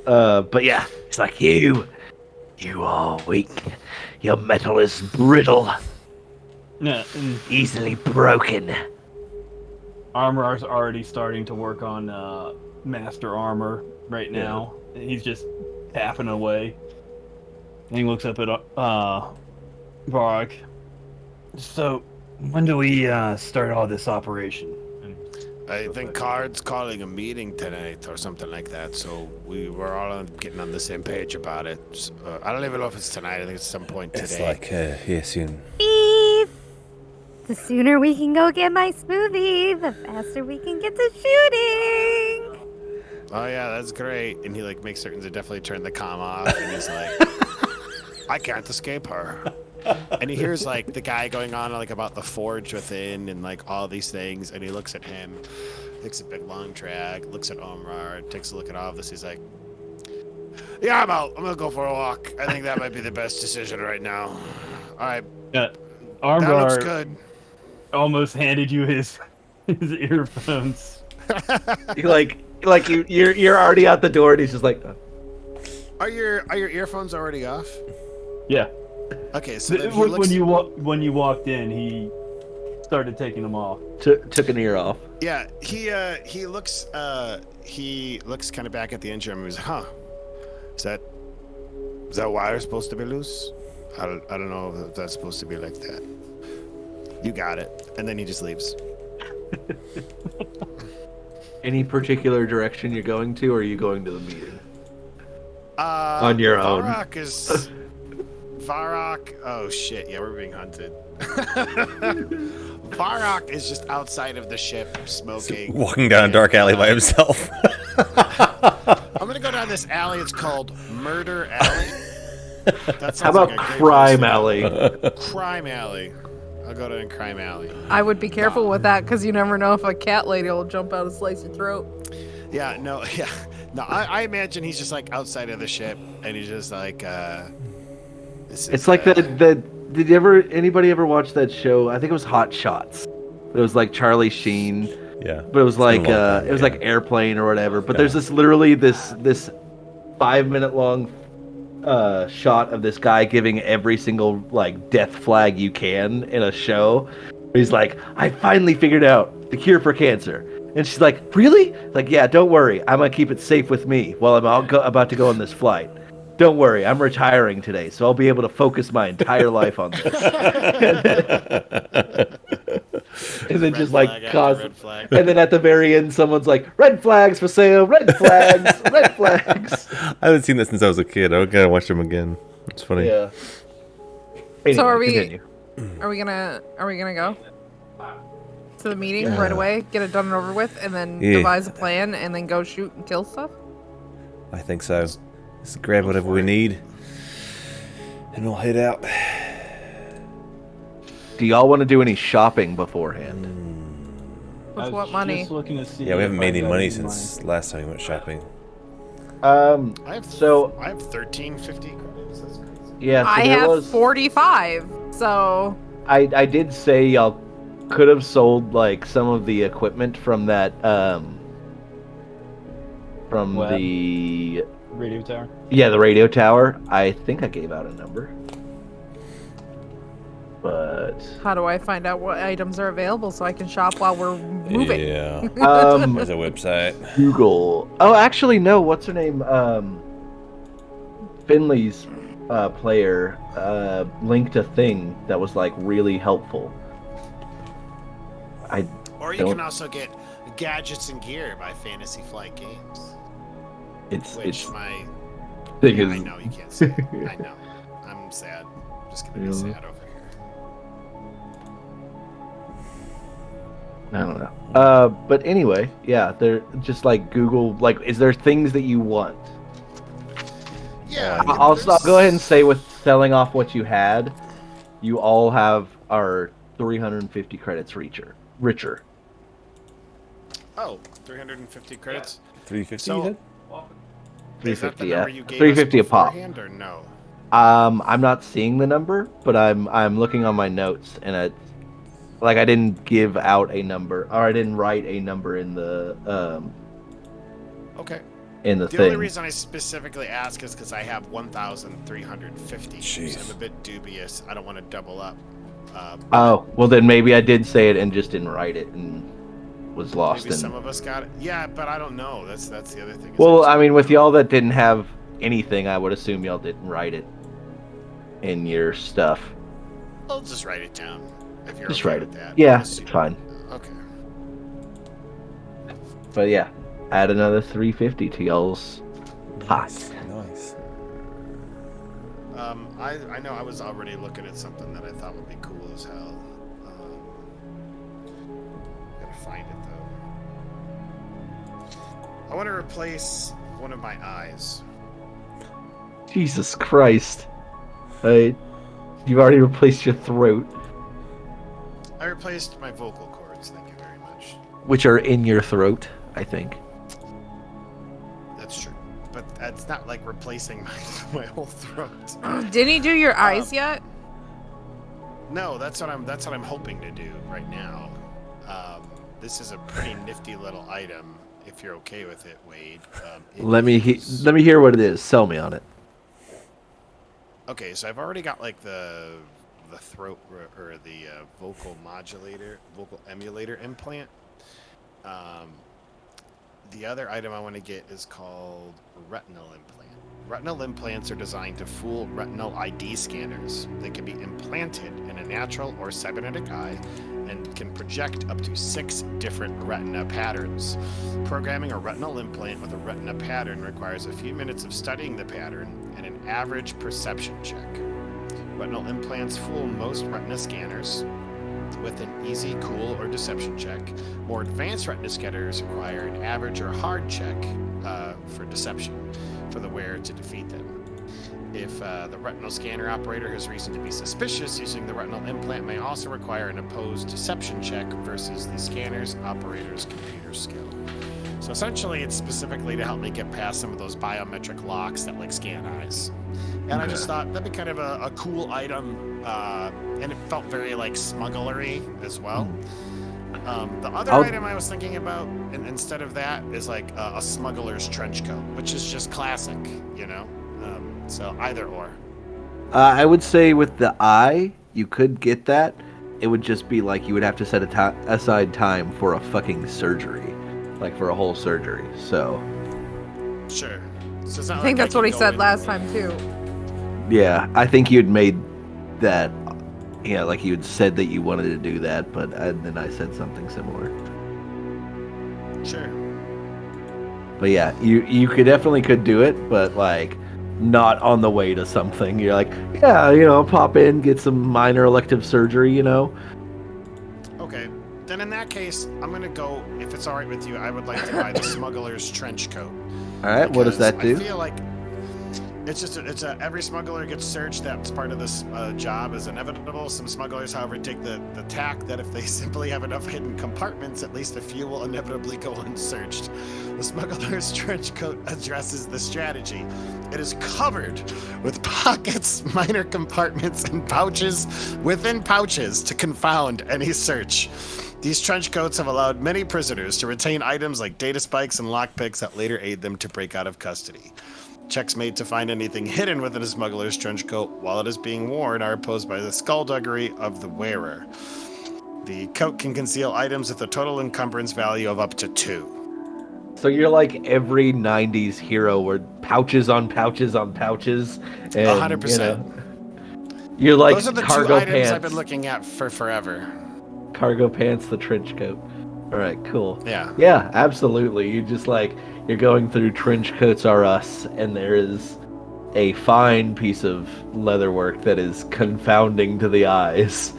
But yeah, It's like you are weak. Your metal is brittle, Yeah, and easily broken. Armor's already starting to work on Master Armor right now. He's just tapping away. And he looks up at Varg. So, when do we start all this operation? I think Card's calling a meeting tonight or something like that, so we're all getting on the same page about it. So, I don't even know if it's tonight. I think it's some point today. It's like yeah, soon. Beep. The sooner we can go get my smoothie, the faster we can get to shooting. Oh yeah, that's great. And he like makes certain to definitely turn the comm off, and he's like, I can't escape her. And he hears like the guy going on like about the forge within and like all these things, and he looks at him, takes a big long drag, looks at Omar, takes a look at all of this. He's like, yeah, I'm out. I'm gonna go for a walk. I think that might be the best decision right now. All right, that looks Armor good. almost handed you his earphones. you're already out the door and he's just like, Are your earphones already off? Yeah. Okay, so then he looks, When you walked in, he started taking them off. took an ear off. yeah, he looks kind of back at the engine room. He's like, huh? Is that wire supposed to be loose? I don't know if that's supposed to be like that. You got it. And then he just leaves. any particular direction you're going to, or are you going to the meeting? On your own. Varrock. Oh shit! Yeah, we're being hunted. Varrock is just outside of the ship, smoking, Walking down a dark alley by himself. I'm gonna go down this alley. It's called Murder Alley. That How sounds about like a great Crime place to Alley? go. Crime Alley. I'll go to Crime Alley. I would be careful with that because you never know if a cat lady will jump out and slice your throat. Yeah, no, yeah, no. I imagine he's just like outside of the ship, and he's just like, It's like the. Did anybody ever watch that show? I think it was Hot Shots. It was like Charlie Sheen. Yeah. But it was been a like long time, it was yeah. like Airplane or whatever. But Yeah. there's this 5-minute long shot of this guy giving every single like death flag you can in a show. He's like, I finally figured out the cure for cancer. And she's like, really? Like, yeah, don't worry. I'm going to keep it safe with me while I'm about to go on this flight. Don't worry. I'm retiring today, so I'll be able to focus my entire life on this. And then Red just flag like after cause. red flag. And then at the very end, someone's like, red flags for sale, red flags, red flags. I haven't seen that since I was a kid. I gotta watch them again. It's funny. Yeah. So are we- Continue. Are we gonna go to the meeting right away, get it done and over with, and then Yeah. devise a plan, and then go shoot and kill stuff? I think so. Let's grab whatever we need, and we'll head out. Do y'all want to do any shopping beforehand? With I what was money? just looking to see Yeah, we haven't if made I any got money any since last time we went shopping. I have So- I have 1350 credits. That's crazy. Yeah, so I there have was, 45, so I did say y'all could have sold like some of the equipment from that from Web. the radio tower. the radio tower. I think I gave out a number. But how do I find out what items are available so I can shop while we're moving? Yeah. um There's a website. Google. Oh, actually, no. What's her name? Finley's player linked a thing that was like really helpful. Or you Don't- can also get gadgets and gear by Fantasy Flight Games, which my thing yeah, is I know you can't say. I know. I'm sad. I'm just gonna be Really? sad over here. I don't know. But anyway, yeah, they're just like Google. Like, is there things that you want? Yeah, I'll go ahead and say with selling off what you had, you all have our 350 credits richer. Oh, 350 credits. 350. So- you said? Is that the 350, yeah. number you gave 350 a us pop. beforehand, or no? I'm not seeing the number, but I'm looking on my notes, and I didn't give out a number, or I didn't write a number in the Okay. in the The thing. only reason I specifically ask is because I have 1,350. So Jeez. I'm a bit dubious. I don't want to double up. Oh, well then maybe I did say it and just didn't write it and was lost Maybe in. some of us got it. Yeah, but I don't know. That's the other thing. is Well, I I mean, with y'all that didn't have anything, I would assume y'all didn't write it in your stuff. I'll just write it down. If you're Just okay write with it. that. Yeah, Unless it's you- fine. Okay. But yeah, add another 350 to y'all's pot. Nice. I know I was already looking at something that I thought would be cool as hell. Gotta find it though. I want to replace one of my eyes. Jesus Christ. You've already replaced your throat, I replaced my vocal cords. Thank you very much. which are in your throat, I think. That's true, but that's not like replacing my whole throat. Didn't he do your eyes yet? No, that's what I'm hoping to do right now. This is a pretty nifty little item. If you're okay with it, Wade. Let me hear what it is. Sell me on it. Okay, so I've already got like the throat or the vocal emulator implant. The other item I want to get is called retinal implant. Retinal implants are designed to fool retinal ID scanners. They can be implanted in a natural or cybernetic eye and can project up to 6 different retina patterns. Programming a retinal implant with a retina pattern requires a few minutes of studying the pattern and an average perception check. Retinal implants fool most retina scanners with an easy, cool, or deception check. More advanced retina scanners require an average or hard check for deception for the wearer to defeat them. If the retinal scanner operator has reason to be suspicious, using the retinal implant may also require an opposed deception check versus the scanner's operator's computer skill. So essentially, it's specifically to help me get past some of those biometric locks that like scan eyes. And I just thought that'd be kind of a cool item, and it felt very like smugglery as well. The other item I was thinking about, instead of that, is like a smuggler's trench coat, which is just classic, you know. So either or. I would say with the eye, you could get that. It would just be like you would have to set aside time for a fucking surgery, like for a whole surgery. So. Sure. So it's not I think like that's what he can said go last in- time too. Yeah, I think you'd made that. Yeah, like you had said that you wanted to do that, but then I said something similar. Sure. But yeah, you could do it, but like not on the way to something. You're like, yeah, pop in, get some minor elective surgery, Okay. Then in that case, I'm gonna go. If it's all right with you, I would like to buy the smuggler's trench coat. All right, what does that do? I feel like it's just every smuggler gets searched. That's part of this job is inevitable. Some smugglers, however, take the tack that if they simply have enough hidden compartments, at least a few will inevitably go unsearched. The smuggler's trench coat addresses the strategy. It is covered with pockets, minor compartments, and pouches within pouches to confound any search. These trench coats have allowed many prisoners to retain items like data spikes and lockpicks that later aid them to break out of custody. Checks made to find anything hidden within a smuggler's trench coat while it is being worn are opposed by the skullduggery of the wearer. The coat can conceal items with a total encumbrance value of up to 2. So you're like every 90s hero where pouches on pouches on pouches. And, 100%. You're like Those are the cargo two items pants. I've been looking at for forever. Cargo pants, the trench coat. All right, cool. Yeah. Yeah, absolutely. You just you're going through Trench Coats R Us, and there is a fine piece of leatherwork that is confounding to the eyes.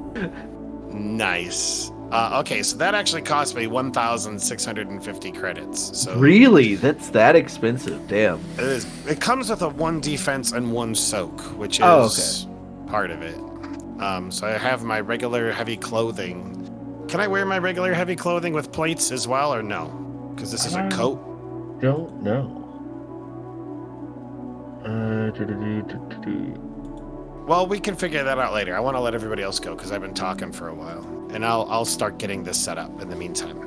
Nice. Okay, so that actually cost me 1,650 credits. So Really? That's that expensive? Damn. it is. It comes with a 1 defense and 1 soak, which is Oh, part of it. So I have my regular heavy clothing. Can I wear my regular heavy clothing with plates as well, or no? Because this is a coat. Don't know. Well, we can figure that out later. I want to let everybody else go because I've been talking for a while, and I'll start getting this set up in the meantime.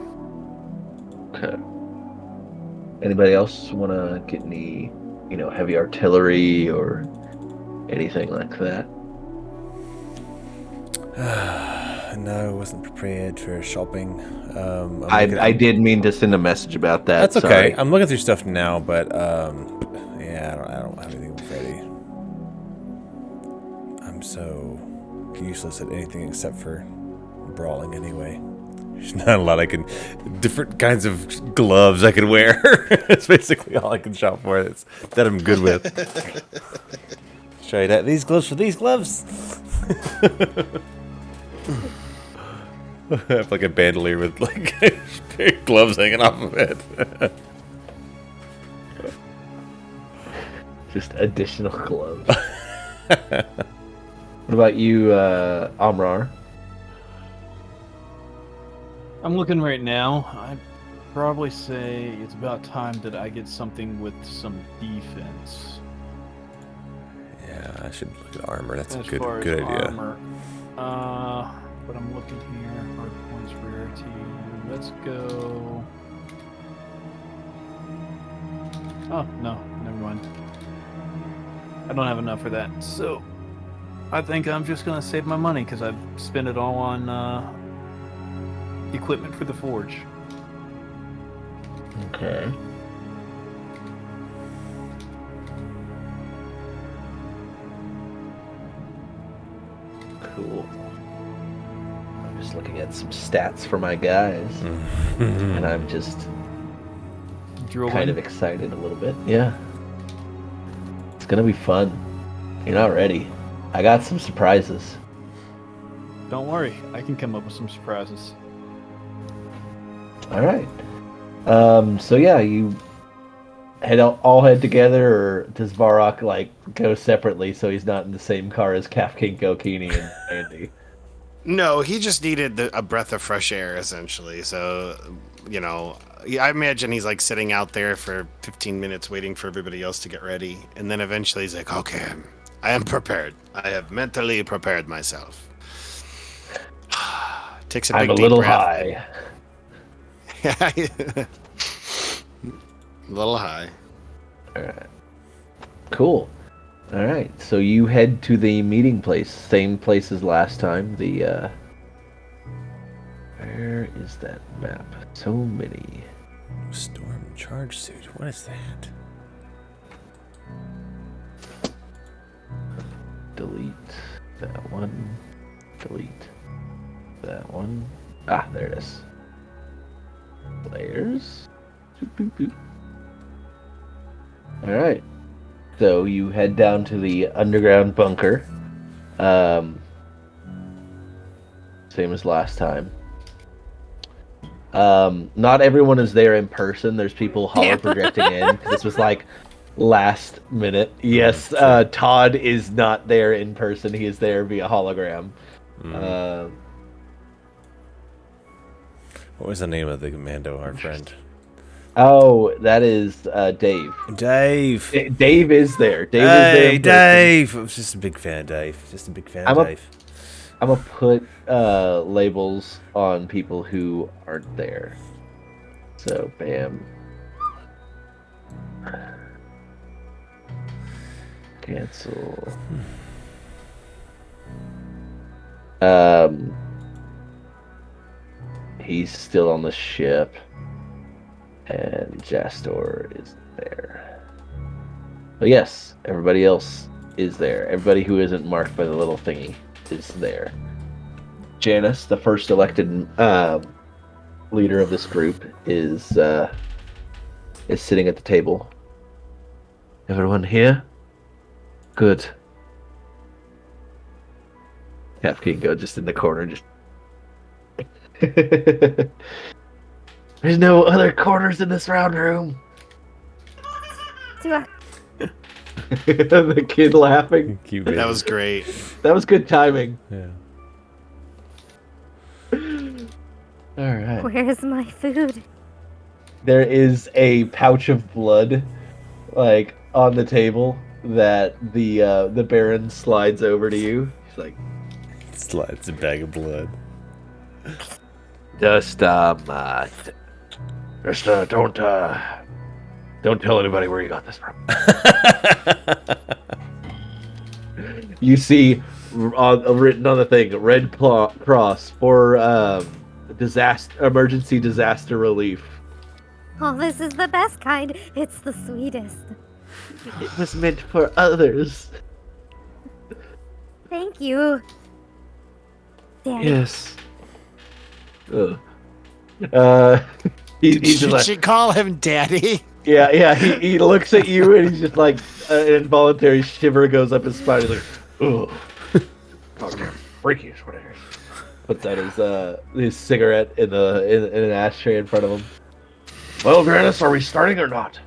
Okay. Anybody else want to get any, heavy artillery or anything like that? No, I wasn't prepared for shopping. I did mean to send a message about that. That's okay. Sorry. I'm looking through stuff now, but yeah, I don't have anything ready. I'm so useless at anything except for brawling anyway. There's not a lot I can... Different kinds of gloves I can wear. That's basically all I can shop for. That I'm good with. Try that. These gloves for these gloves. I have like a bandolier with like gloves hanging off of it. Just additional gloves. What about you, Amrar? I'm looking right now. I'd probably say it's about time that I get something with some defense. Yeah, I should look at armor. That's a As good far as idea. armor. But I'm looking here. Hard points, rarity. Let's go. Oh, no. Never mind. I don't have enough for that. So, I think I'm just going to save my money because I've spent it all on equipment for the forge. Okay. Cool. I'm just looking at some stats for my guys, and I'm just kind of excited a little bit. Yeah. It's gonna be fun. You're not ready. I got some surprises. Don't worry, I can come up with some surprises. All right. So yeah, you all head together, or does Varrock like go separately so he's not in the same car as Kafkinko, Keeney, and Andy? No, he just needed a breath of fresh air, essentially. So, I imagine he's like sitting out there for 15 minutes waiting for everybody else to get ready. And then eventually he's like, okay, I am prepared. I have mentally prepared myself. Takes a big I'm a deep little breath. high. A little high. All right. Cool. All right. So you head to the meeting place, same place as last time. Where is that map? So many. Storm charge suit. What is that? Delete that one. Delete that one. Ah, there it is. Players. Boop, boop, boop. All right. So you head down to the underground bunker. Same as last time. Not everyone is there in person. There's people holo projecting in. This was like last minute. Yes, Todd is not there in person. He is there via hologram. What was the name of the commando, our friend? Oh, that is Dave. Dave. Dave is there. Dave is there. Hey, Dave. I was just a big fan of Dave. Just a big fan of Dave. I'm gonna put labels on people who aren't there. So, bam. Cancel. He's still on the ship. And Jastor is there. But yes, everybody else is there. Everybody who isn't marked by the little thingy is there. Janice, the first elected leader of this group, is sitting at the table. Everyone here? Good. Kafkinko just in the corner, just. There's no other corners in this round room. The kid laughing. Cute, That was great. That was good timing. Yeah. All right. Where's my food? There is a pouch of blood, like on the table that the Baron slides over to you. He's like, Slides a bag of blood. Just don't tell anybody where you got this from. you see written on the thing, Red Cross for emergency disaster relief. Oh, this is the best kind. It's the sweetest. It was meant for others. Thank you. Daddy. Yes. He's just Should like, she call him Daddy? yeah. He looks at you and he's just like an involuntary shiver goes up his spine. He's like, oh, goddamn, freaky sweater. Puts out his cigarette in an ashtray in front of him. Well, Janice, are we starting or not?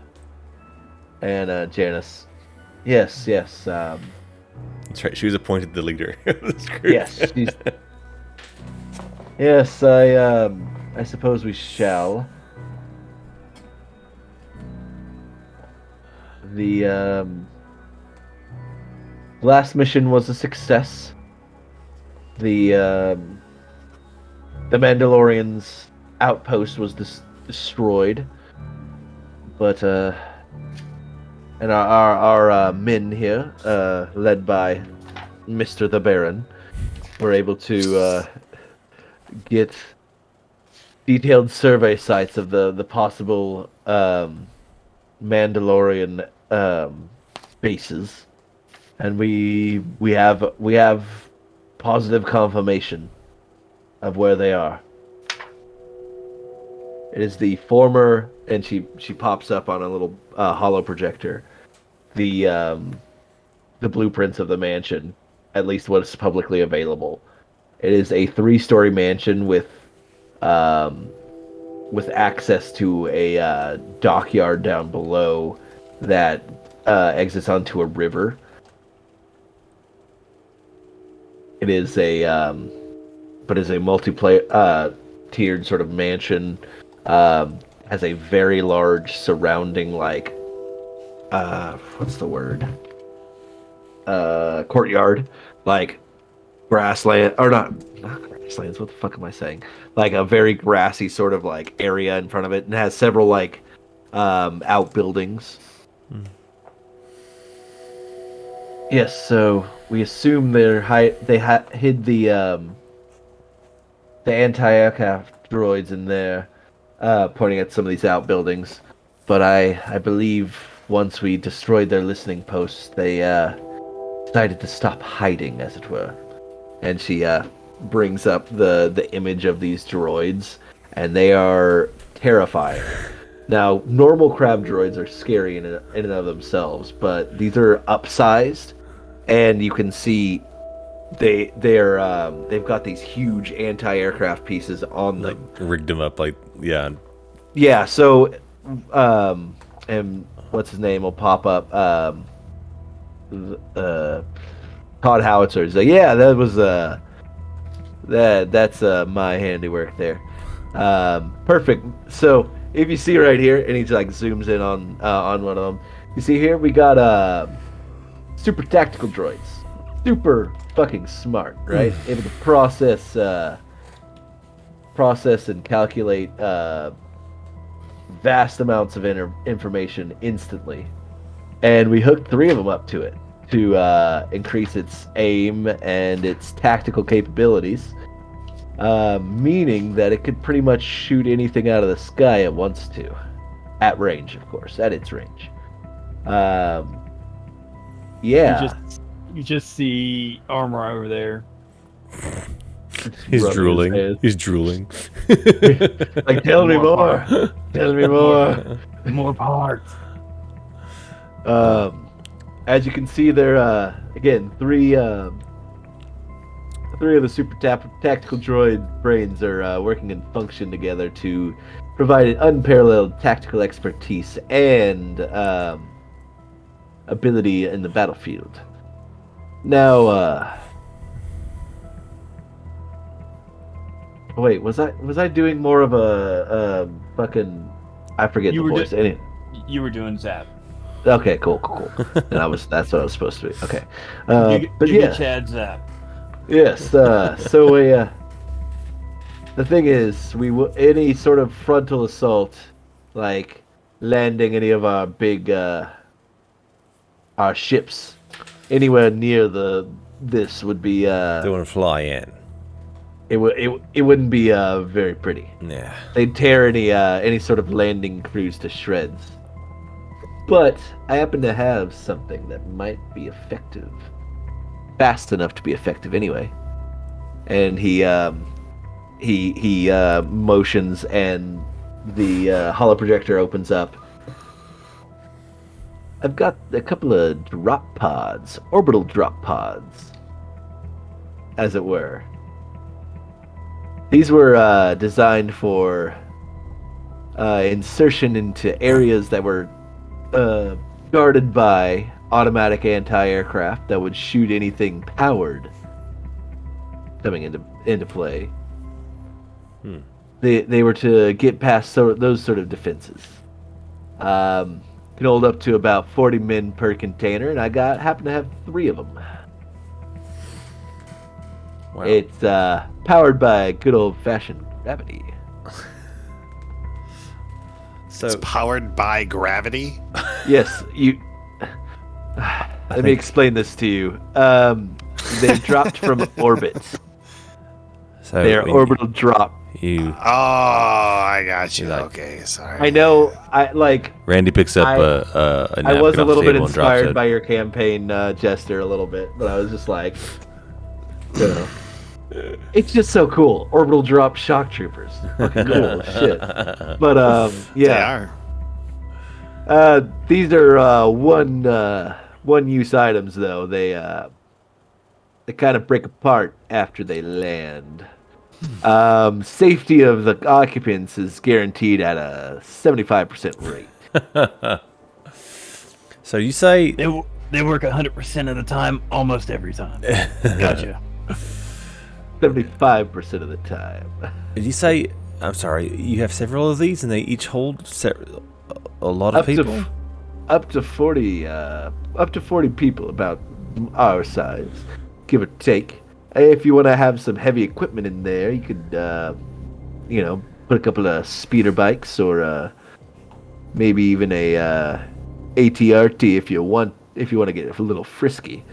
And Janice, yes. That's right. She was appointed the leader of this group. Yes, yes. I suppose we shall. The last mission was a success. The Mandalorian's outpost was destroyed, but and our men here, led by Mr. the Baron, were able to get detailed survey sites of the possible Mandalorian bases, and we have positive confirmation of where they are. It is the former, and she pops up on a little hollow projector, the blueprints of the mansion, at least what is publicly available. It is a 3-story mansion with access to a dockyard down below that exits onto a river. It is a multi-player tiered sort of mansion. Has a very large surrounding, like, what's the word? Courtyard, like grassland, or not grasslands. What the fuck am I saying? Like a very grassy sort of like area in front of it, and has several like outbuildings. Yes, so we assume they hid the anti-aircraft droids in there, pointing at some of these outbuildings. But I believe once we destroyed their listening posts, they decided to stop hiding, as it were. And she brings up the image of these droids, and they are terrifying. Now, normal crab droids are scary in and of themselves, but these are upsized, and you can see they've got these huge anti-aircraft pieces on them. Like rigged them up, like Yeah. So, and what's his name will pop up. Todd Howitzer. He's like, yeah, that was that's my handiwork there. Perfect. So if you see right here, and he like zooms in on one of them, you see here we got super tactical droids, super fucking smart, right? Able to process and calculate vast amounts of information instantly, and we hooked 3 of them up to it to increase its aim and its tactical capabilities, meaning that it could pretty much shoot anything out of the sky it wants to, at range, of course, at its range. Yeah. You just see Armor over there. he's rubbing his drooling. hands. He's drooling. Like, tell me more. Tell me more. More parts. As you can see, there again 3 of the super tactical droid brains are working in function together to provide an unparalleled tactical expertise and ability in the battlefield. Now, wait, was I doing more of a fucking? I forget You the were voice. You were doing Zap. Okay, cool. And that's what I was supposed to be. Okay, You but get yeah, Chad Zap. yes. So we, the thing is, any sort of frontal assault, like landing any of our big our ships anywhere near this would be They want to fly in. it wouldn't be very pretty. Yeah. They'd tear any sort of landing crews to shreds. But I happen to have something that might be effective, fast enough to be effective anyway. And he motions, and the holo projector opens up. I've got a couple of drop pods, orbital drop pods, as it were. These were designed for insertion into areas that were guarded by automatic anti-aircraft that would shoot anything powered coming into play. They were to get past those sort of defenses. Can hold up to about 40 men per container, and I happen to have 3 of them. Wow. It's powered by good old-fashioned gravity. So It's powered by gravity. Yes, you. Let me explain this to you. They dropped from orbit. They are when orbital drop. You Oh, I got you. You like- Okay, sorry. I know. Randy picks up I- a I napkin was a off little the bit table and drops inspired it. by your campaign, Jester, a little bit, but I was just like, So, it's just so cool. Orbital drop shock troopers. Fucking cool as shit. But They yeah. are. These are one use items though. They kind of break apart after they land. Safety of the occupants is guaranteed at a 75% rate. So you say They work 100% of the time, almost every time. Gotcha. 75% of the time. did you say? I'm sorry. You have several of these, and they each hold a lot of Up to people. Up to 40 people, about our size, give or take. If you want to have some heavy equipment in there, you could, put a couple of speeder bikes or maybe even a ATRT if you want to get a little frisky.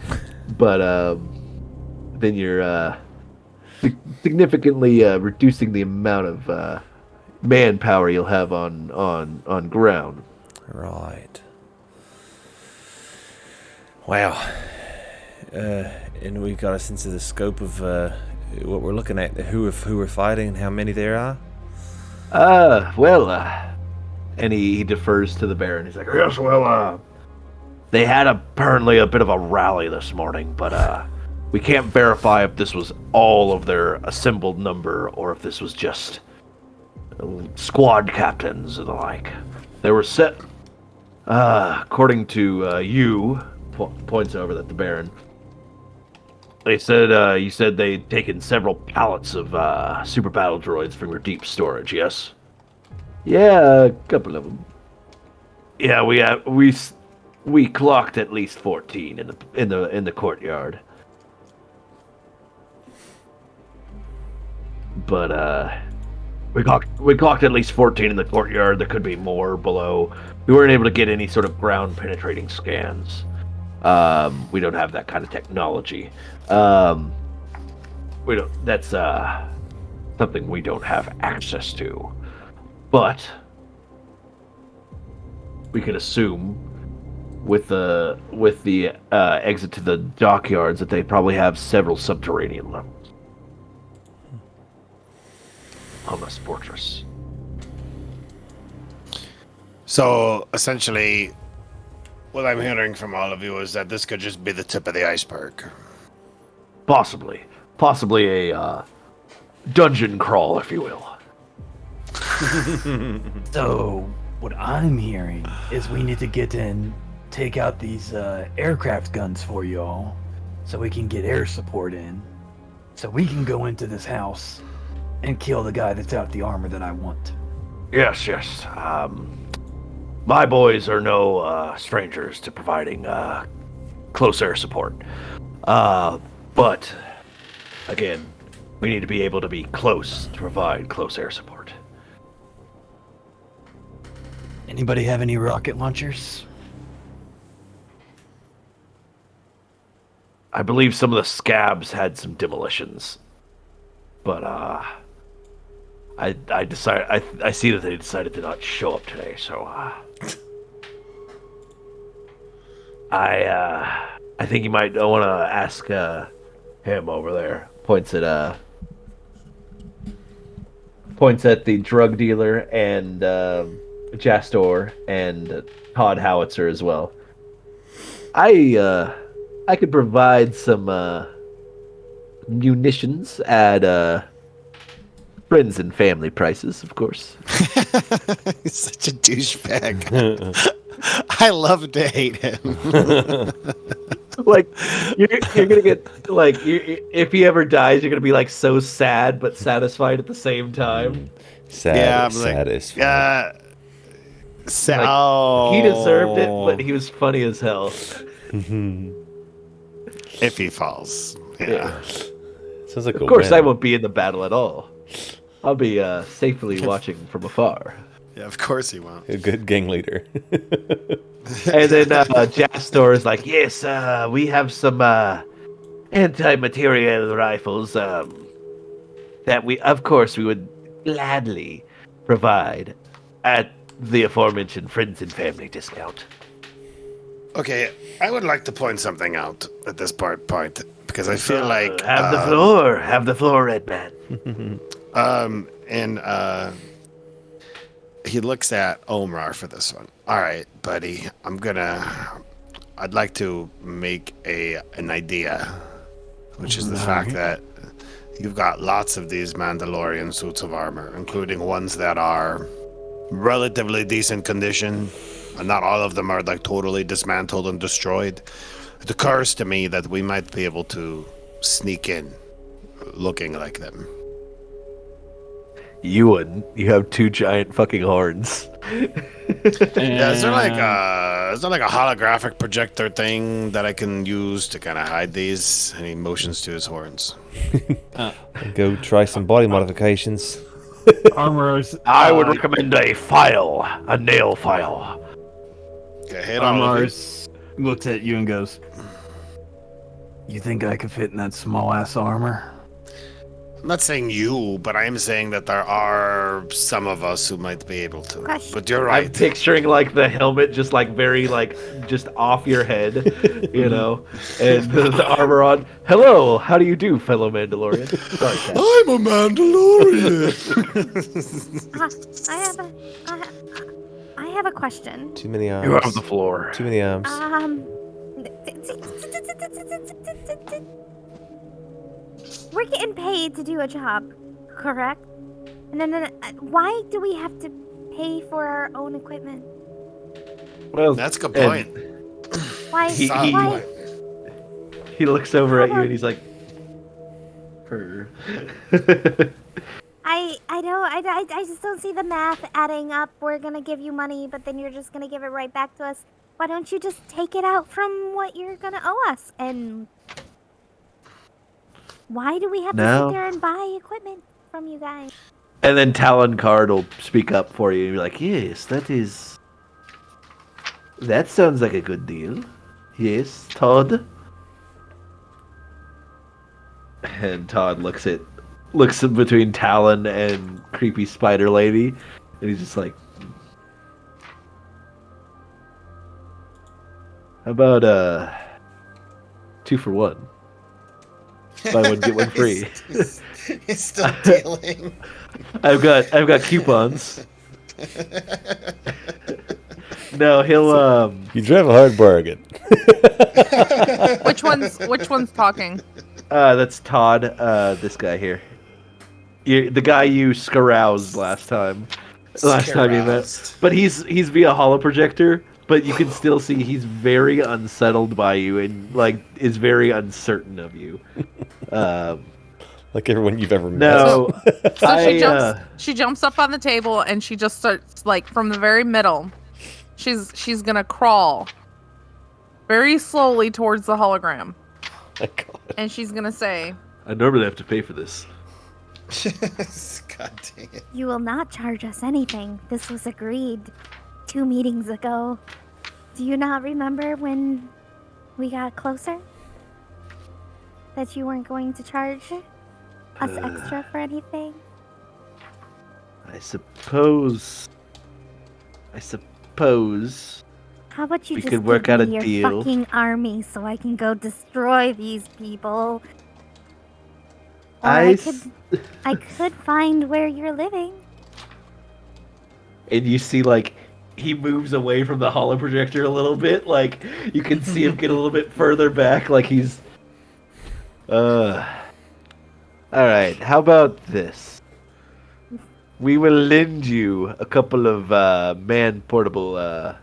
But then you're significantly reducing the amount of manpower you'll have on ground. Right. Wow. And we got a sense of the scope of what we're looking at, who we're fighting, and how many there are. And he defers to the Baron. He's like, Yes, well, they had apparently a bit of a rally this morning, but we can't verify if this was all of their assembled number or if this was just squad captains and the like. They were set, according to you, points over at the Baron. They said you said they'd taken several pallets of super battle droids from your deep storage. Yes. yeah, a couple of them. Yeah, we clocked at least 14 in the courtyard. But we clocked at least 14 in the courtyard. There could be more below. We weren't able to get any sort of ground penetrating scans. We don't have that kind of technology. We don't. That's something we don't have access to. But we could assume with the exit to the dockyards that they probably have several subterranean levels on this fortress. So essentially, what I'm hearing from all of you is that this could just be the tip of the iceberg. Possibly a dungeon crawl, if you will. So, what I'm hearing is we need to get in, take out these aircraft guns for y'all, so we can get air support in, so we can go into this house and kill the guy that's out the armor that I want. Yes. My boys are no strangers to providing close air support. But, again, we need to be able to be close to provide close air support. Anybody have any rocket launchers? I believe some of the scabs had some demolitions. But, I see that they decided to not show up today, so, I think you might want to ask, him over there. Points at the drug dealer and Jastor and Todd Howitzer as well. I could provide some munitions at friends and family prices, of course. He's such a douchebag. I love to hate him. Like you're gonna get like if he ever dies, you're gonna be like so sad but satisfied at the same time. Sad, I'm like, satisfied. He deserved it, but he was funny as hell. If he falls, yeah. Sounds like Of course, win. I won't be in the battle at all. I'll be safely watching from afar. Yeah, of course he won't. A good gang leader. And then Jastor is like, yes, we have some anti-material rifles that we would gladly provide at the aforementioned friends and family discount. Okay, I would like to point something out at this point. because I feel like Have the floor. Have the floor, Red Man. and he looks at Omar for this one. All right, buddy, I'd like to make an idea, which is the fact that you've got lots of these Mandalorian suits of armor, including ones that are relatively decent condition, and not all of them are like totally dismantled and destroyed. It occurs to me that we might be able to sneak in looking like them. You wouldn't. You have 2 giant fucking horns. Yeah, is there like a holographic projector thing that I can use to kind of hide these? And he motions to his horns. Go try some body modifications. Armor's. I would recommend a nail file. Okay, hit on all of you. Armor's looks at you and goes, "You think I could fit in that small ass armor?" I'm not saying you, but I am saying that there are some of us who might be able to. Question. But you're I'm right. picturing like the helmet just like very like just off your head, you know, and the armor on. Hello, how do you do, fellow Mandalorian? Sorry, Cat. I'm a Mandalorian. I have a question. Too many arms. You have the floor. Too many arms. We're getting paid to do a job, correct? And then why do we have to pay for our own equipment? Well, That's a good and point. Why? Solid why? point. He looks over at you and he's like, "Purr." I just don't see the math adding up. We're gonna give you money, but then you're just gonna give it right back to us. Why don't you just take it out from what you're gonna owe us? And why do we have to No. sit there and buy equipment from you guys? And then Talon Card will speak up for you and be like, "Yes, that sounds like a good deal. Yes, Todd." And Todd looks in between Talon and creepy spider lady, and he's just like, "How about 2 for 1? Buy one get one free." He's still dealing. I've got coupons. No, he'll You drive a hard bargain. Which one's talking? That's Todd, this guy here. The guy you scaroused last time you met. Scaroused. But he's via holoprojector, but you can still see he's very unsettled by you and like is very uncertain of you. Like everyone you've ever met. No, So she jumps up on the table and she just starts like from the very middle. She's gonna crawl very slowly towards the hologram. My God. And she's gonna say, I normally have to pay for this. God dang it. You will not charge us anything. This was agreed 2 meetings ago. Do you not remember when we got closer? That you weren't going to charge us extra for anything? I suppose. How about you We just could work give out me a your deal. fucking army so I can go destroy these people? Or I could find where you're living. And you see like he moves away from the holoprojector a little bit, like you can see him get a little bit further back, like he's Alright, how about this? We will lend you a couple of man-portable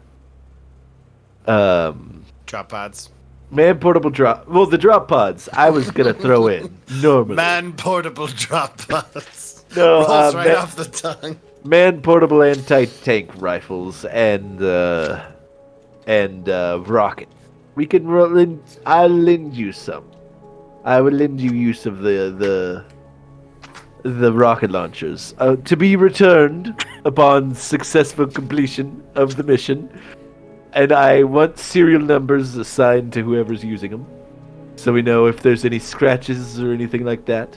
Drop pods. man-portable the drop pods I was gonna throw in normally. Man portable drop pods. No, Rolls right off the tongue. man-portable anti-tank rifles and rocket. We can I'll lend you some. I will lend you use of the rocket launchers to be returned upon successful completion of the mission. And I want serial numbers assigned to whoever's using them, so we know if there's any scratches or anything like that.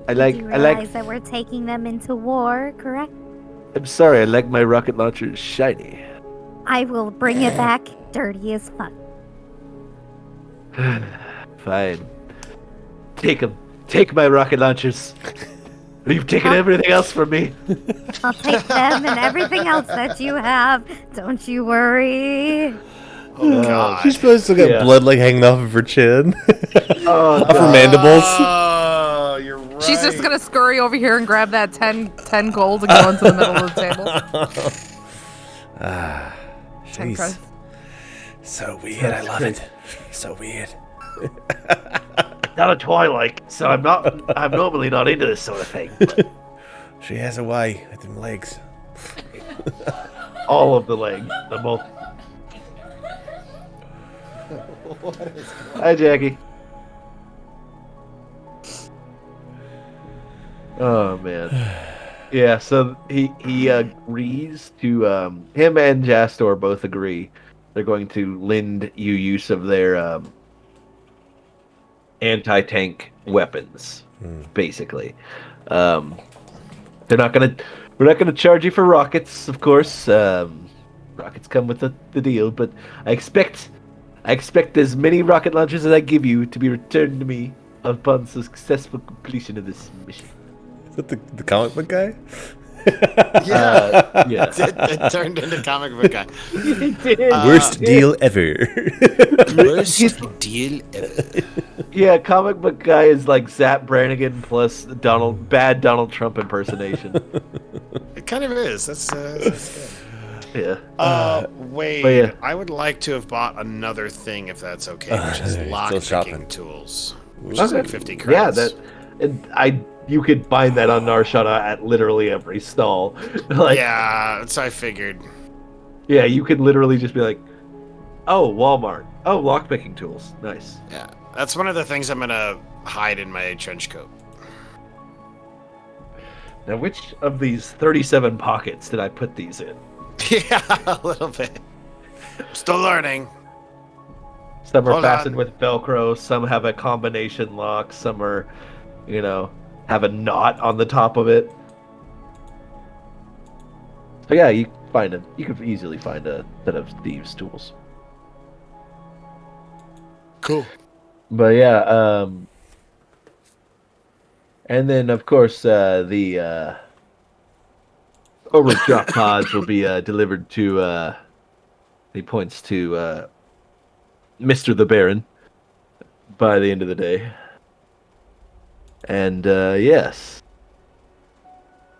You realize that we're taking them into war, correct? I'm sorry, I like my rocket launchers shiny. Fine. Take them. Take my rocket launchers. You've taken everything else from me. I'll take them and everything else that you have. Don't you worry. Oh God. She's supposed to get blood like hanging off of her chin, Oh, off her mandibles. Oh, you're right. She's just gonna scurry over here and grab that 10 gold and go into the middle of the table. 10 Jeez. credits. So weird. I love it. So weird. Not a Twilight, so I'm normally not into this sort of thing. But She has a way with them legs. all of the legs, the both. Hi, Jackie. Oh man. Yeah, so he agrees to him and Jastor both agree they're going to lend you use of their anti-tank weapons, basically. We're not gonna charge you for rockets, of course. Rockets come with the deal, but I expect as many rocket launchers as I give you to be returned to me upon successful completion of this mission. Is that the comic book guy? Yeah. Yeah. It turned into comic book guy. Worst deal ever. Worst deal ever. Yeah, comic book guy is like Zap Brannigan plus bad Donald Trump impersonation. It kind of is. That's good. Yeah. Wait. but yeah. I would like to have bought another thing if that's okay, which is Still lock shopping. picking tools, which is like 50 Yeah, credits. you could find that on Narshana at literally every stall. Like, Yeah, that's what I figured. yeah, you could literally just be like, oh, Walmart. Oh, lockpicking tools. Nice. Yeah, that's one of the things I'm gonna hide in my trench coat. Now, which of these 37 pockets did I put these in? Yeah, a little bit. Still learning. Some are Hold fastened on. with Velcro. Some have a combination lock. Some are, have a knot on the top of it. So yeah, you could easily find a set of thieves' tools. Cool. But yeah, and then of course the overdrop pods will be delivered to. He points to Mr. the Baron by the end of the day. And yes,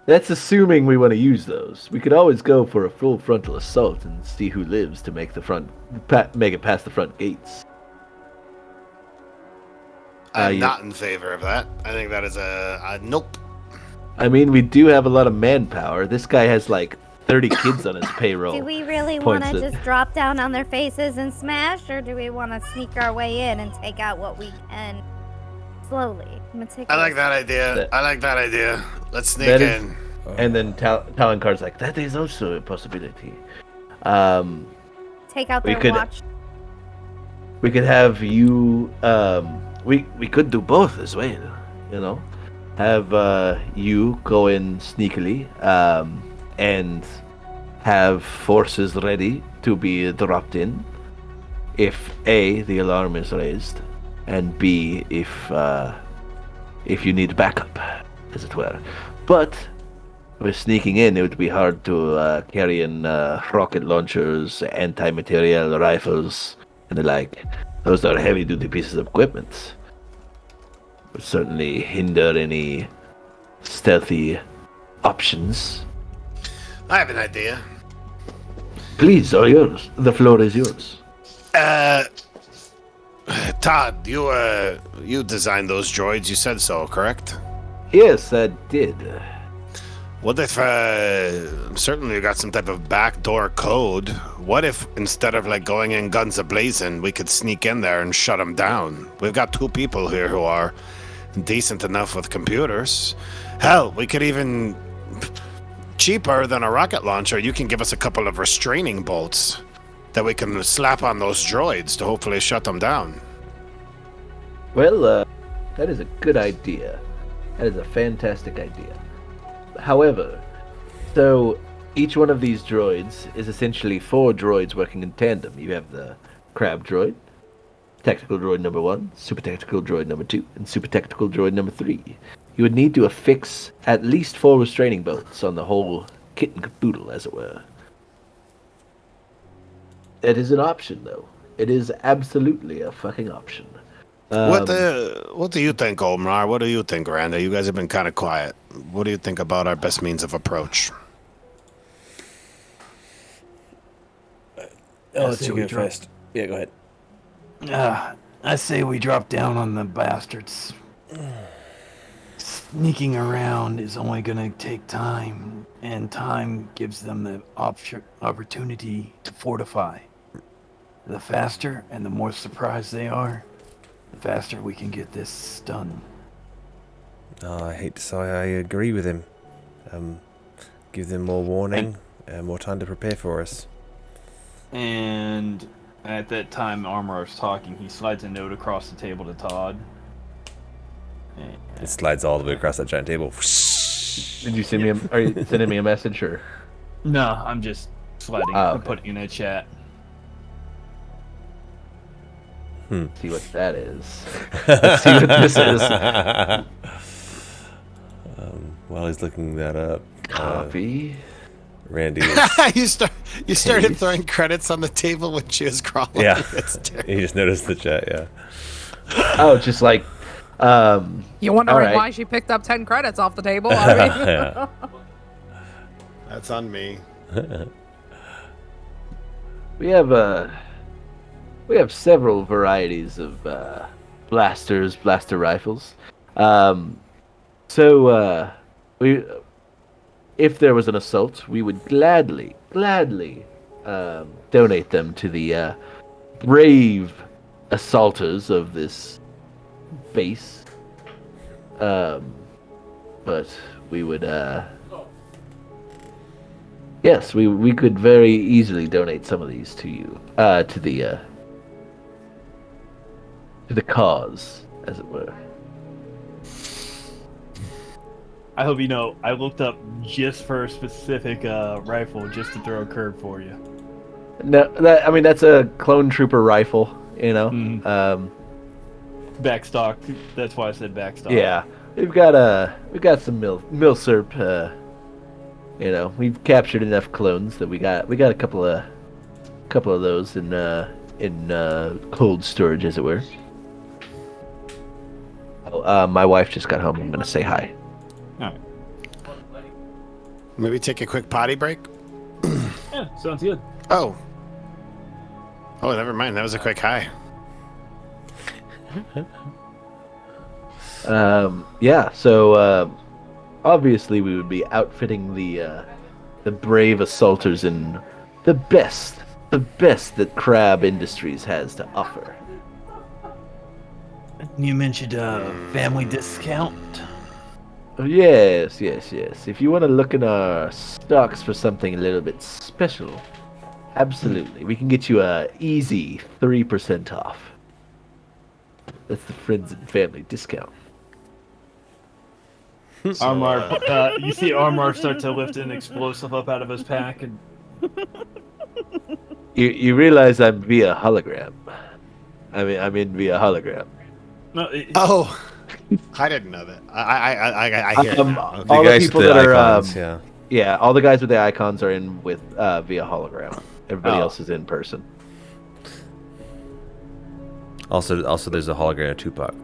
that's assuming we want to use those. We could always go for a full frontal assault and see who lives to make make it past the front gates. I'm not in favor of that. I think that is a nope. I mean, we do have a lot of manpower. This guy has like 30 kids on his payroll. Do we really want Points to it. just drop down on their faces and smash, or do we want to sneak our way in and take out what we can slowly, meticulously? I like that idea. I like that idea. Let's sneak That is- in. And then Talon Card's like, that is also a possibility. Take out we their could- watch. We could have you. We could do both as well. Have you go in sneakily, and have forces ready to be dropped in. If A, the alarm is raised, and B, if you need backup, as it were. But with sneaking in, it would be hard to carry in rocket launchers, anti-material rifles, and the like. Those are heavy-duty pieces of equipment. Would certainly hinder any stealthy options. I have an idea. Please, all yours. The floor is yours. Todd, you designed those droids. You said so, correct? Yes, I did. What if, certainly you got some type of backdoor code. What if instead of like going in guns a-blazing, we could sneak in there and shut them down? We've got 2 people here who are decent enough with computers. Hell, we could even, cheaper than a rocket launcher, you can give us a couple of restraining bolts that we can slap on those droids to hopefully shut them down. Well, that is a good idea. That is a fantastic idea. However, so each one of these droids is essentially 4 droids working in tandem. You have the crab droid, Technical droid number 1, super technical droid number 2, and super technical droid number 3. You would need to affix at least 4 restraining bolts on the whole kit and caboodle, as it were. It is an option, though. It is absolutely a fucking option. What do you think, Omar? What do you think, Randa? You guys have been kind of quiet. What do you think about our best means of approach? Oh, let's go first. Yeah, go ahead. I say we drop down on the bastards. Sneaking around is only gonna take time, and time gives them the opportunity to fortify. The faster and the more surprised they are, the faster we can get this done. Oh, I hate to say I agree with him. Give them more warning and more time to prepare for us. And at that time Armor's talking, he slides a note across the table to Todd. It slides all the way across that giant table. Did you send me? Are you sending me a message or? No, I'm just sliding and putting in a chat. See what that is. Let's see what this is. While he's looking that up, Copy. Randy. you started throwing credits on the table when she was crawling. Yeah, That's terrible. he just noticed the chat. Yeah. Oh, just like. You wondering Alright. why she picked up 10 credits off the table? I mean, Yeah. That's on me. We have several varieties of blaster rifles. If there was an assault, we would gladly donate them to the brave assaulters of this base. But we would yes, we could very easily donate some of these to you, to the cause, as it were. I hope you know, I looked up just for a specific rifle just to throw a curve for you. No, that's a clone trooper rifle, you know. Backstock. That's why I said backstock. Yeah, we've got some milsurp. You know, we've captured enough clones that we got a couple of those in cold storage, as it were. My wife just got home. I'm gonna say hi. All right. Maybe take a quick potty break. Yeah, sounds good. Oh, never mind. That was a quick hi. Yeah. So obviously we would be outfitting the brave assaulters in the best that Crab Industries has to offer. You mentioned family discount. Yes. If you want to look in our stocks for something a little bit special, absolutely. We can get you a easy 3% off. That's the friends and family discount. Armor, you see Armor start to lift an explosive up out of his pack, and You realize I'm via hologram. I'm in via hologram. no, Oh, I didn't know that. I hear it now. All The the guys people with the that are icons, yeah. yeah, all the guys with the icons are in with via hologram. Everybody Oh. else is in person. Also, there's a hologram of Tupac.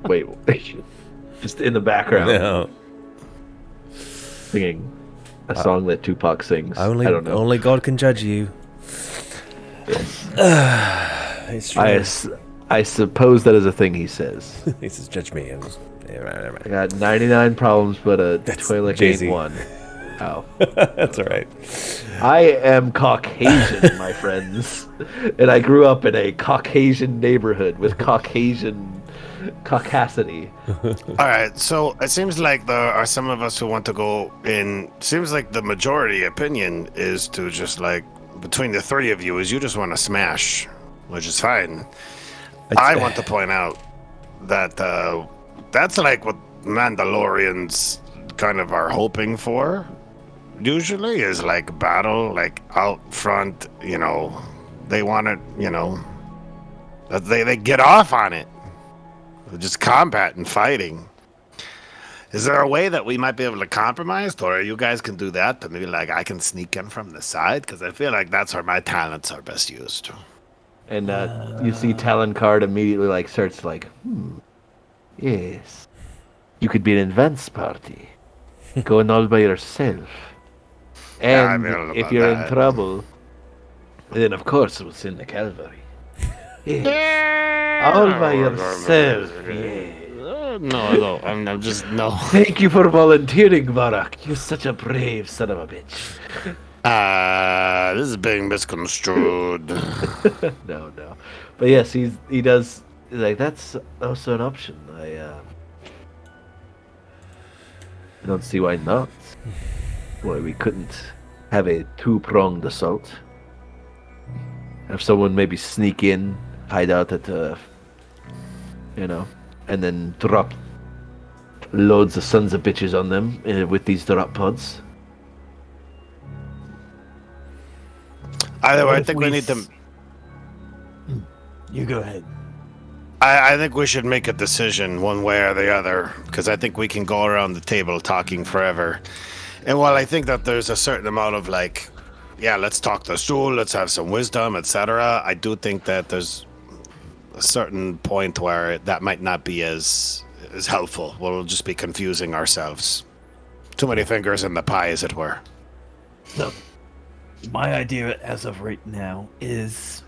Wait, just in the background No. singing a song that Tupac sings. Only, I don't know. only God can judge you. It's true. I suppose that is a thing he says. He says, "Judge me." And yeah, right. I got 99 problems, but a That's toilet Jay-Z. ain't one. Oh. That's all right. I am Caucasian, my friends. And I grew up in a Caucasian neighborhood with Caucasity. All right, so it seems like there are some of us who want to go in. Seems like the majority opinion is to just like between the three of you is you just want to smash, which is fine. I want to point out that that's like what Mandalorians kind of are hoping for. Usually is like battle, like out front. You know, they want it. You know, That they get off on it. Just combat and fighting. Is there a way that we might be able to compromise, or you guys can do that, but maybe like I can sneak in from the side? Because I feel like that's where my talents are best used. And you see Taloncard immediately like starts like, yes, you could be an advance party, going all by yourself. Yeah, I And mean, I don't know if about you're that. in trouble, then of course we'll send the cavalry. Yes. All by yourself. Yes. No, I'm just no. Thank you for volunteering, Barak. You're such a brave son of a bitch. This is being misconstrued. No. But yes, he does. He's like, that's also an option. I don't see why not. Why we couldn't have a two-pronged assault. Have someone maybe sneak in, hide out at and then drop loads of sons of bitches on them with these drop pods. Either way, What I if think we need to. You go ahead. I think we should make a decision one way or the other, because I think we can go around the table talking forever. And while I think that there's a certain amount of like, yeah, let's talk the soul, let's have some wisdom, etc. I do think that there's a certain point where that might not be as helpful. We'll just be confusing ourselves. Too many fingers in the pie, as it were. So, my idea as of right now is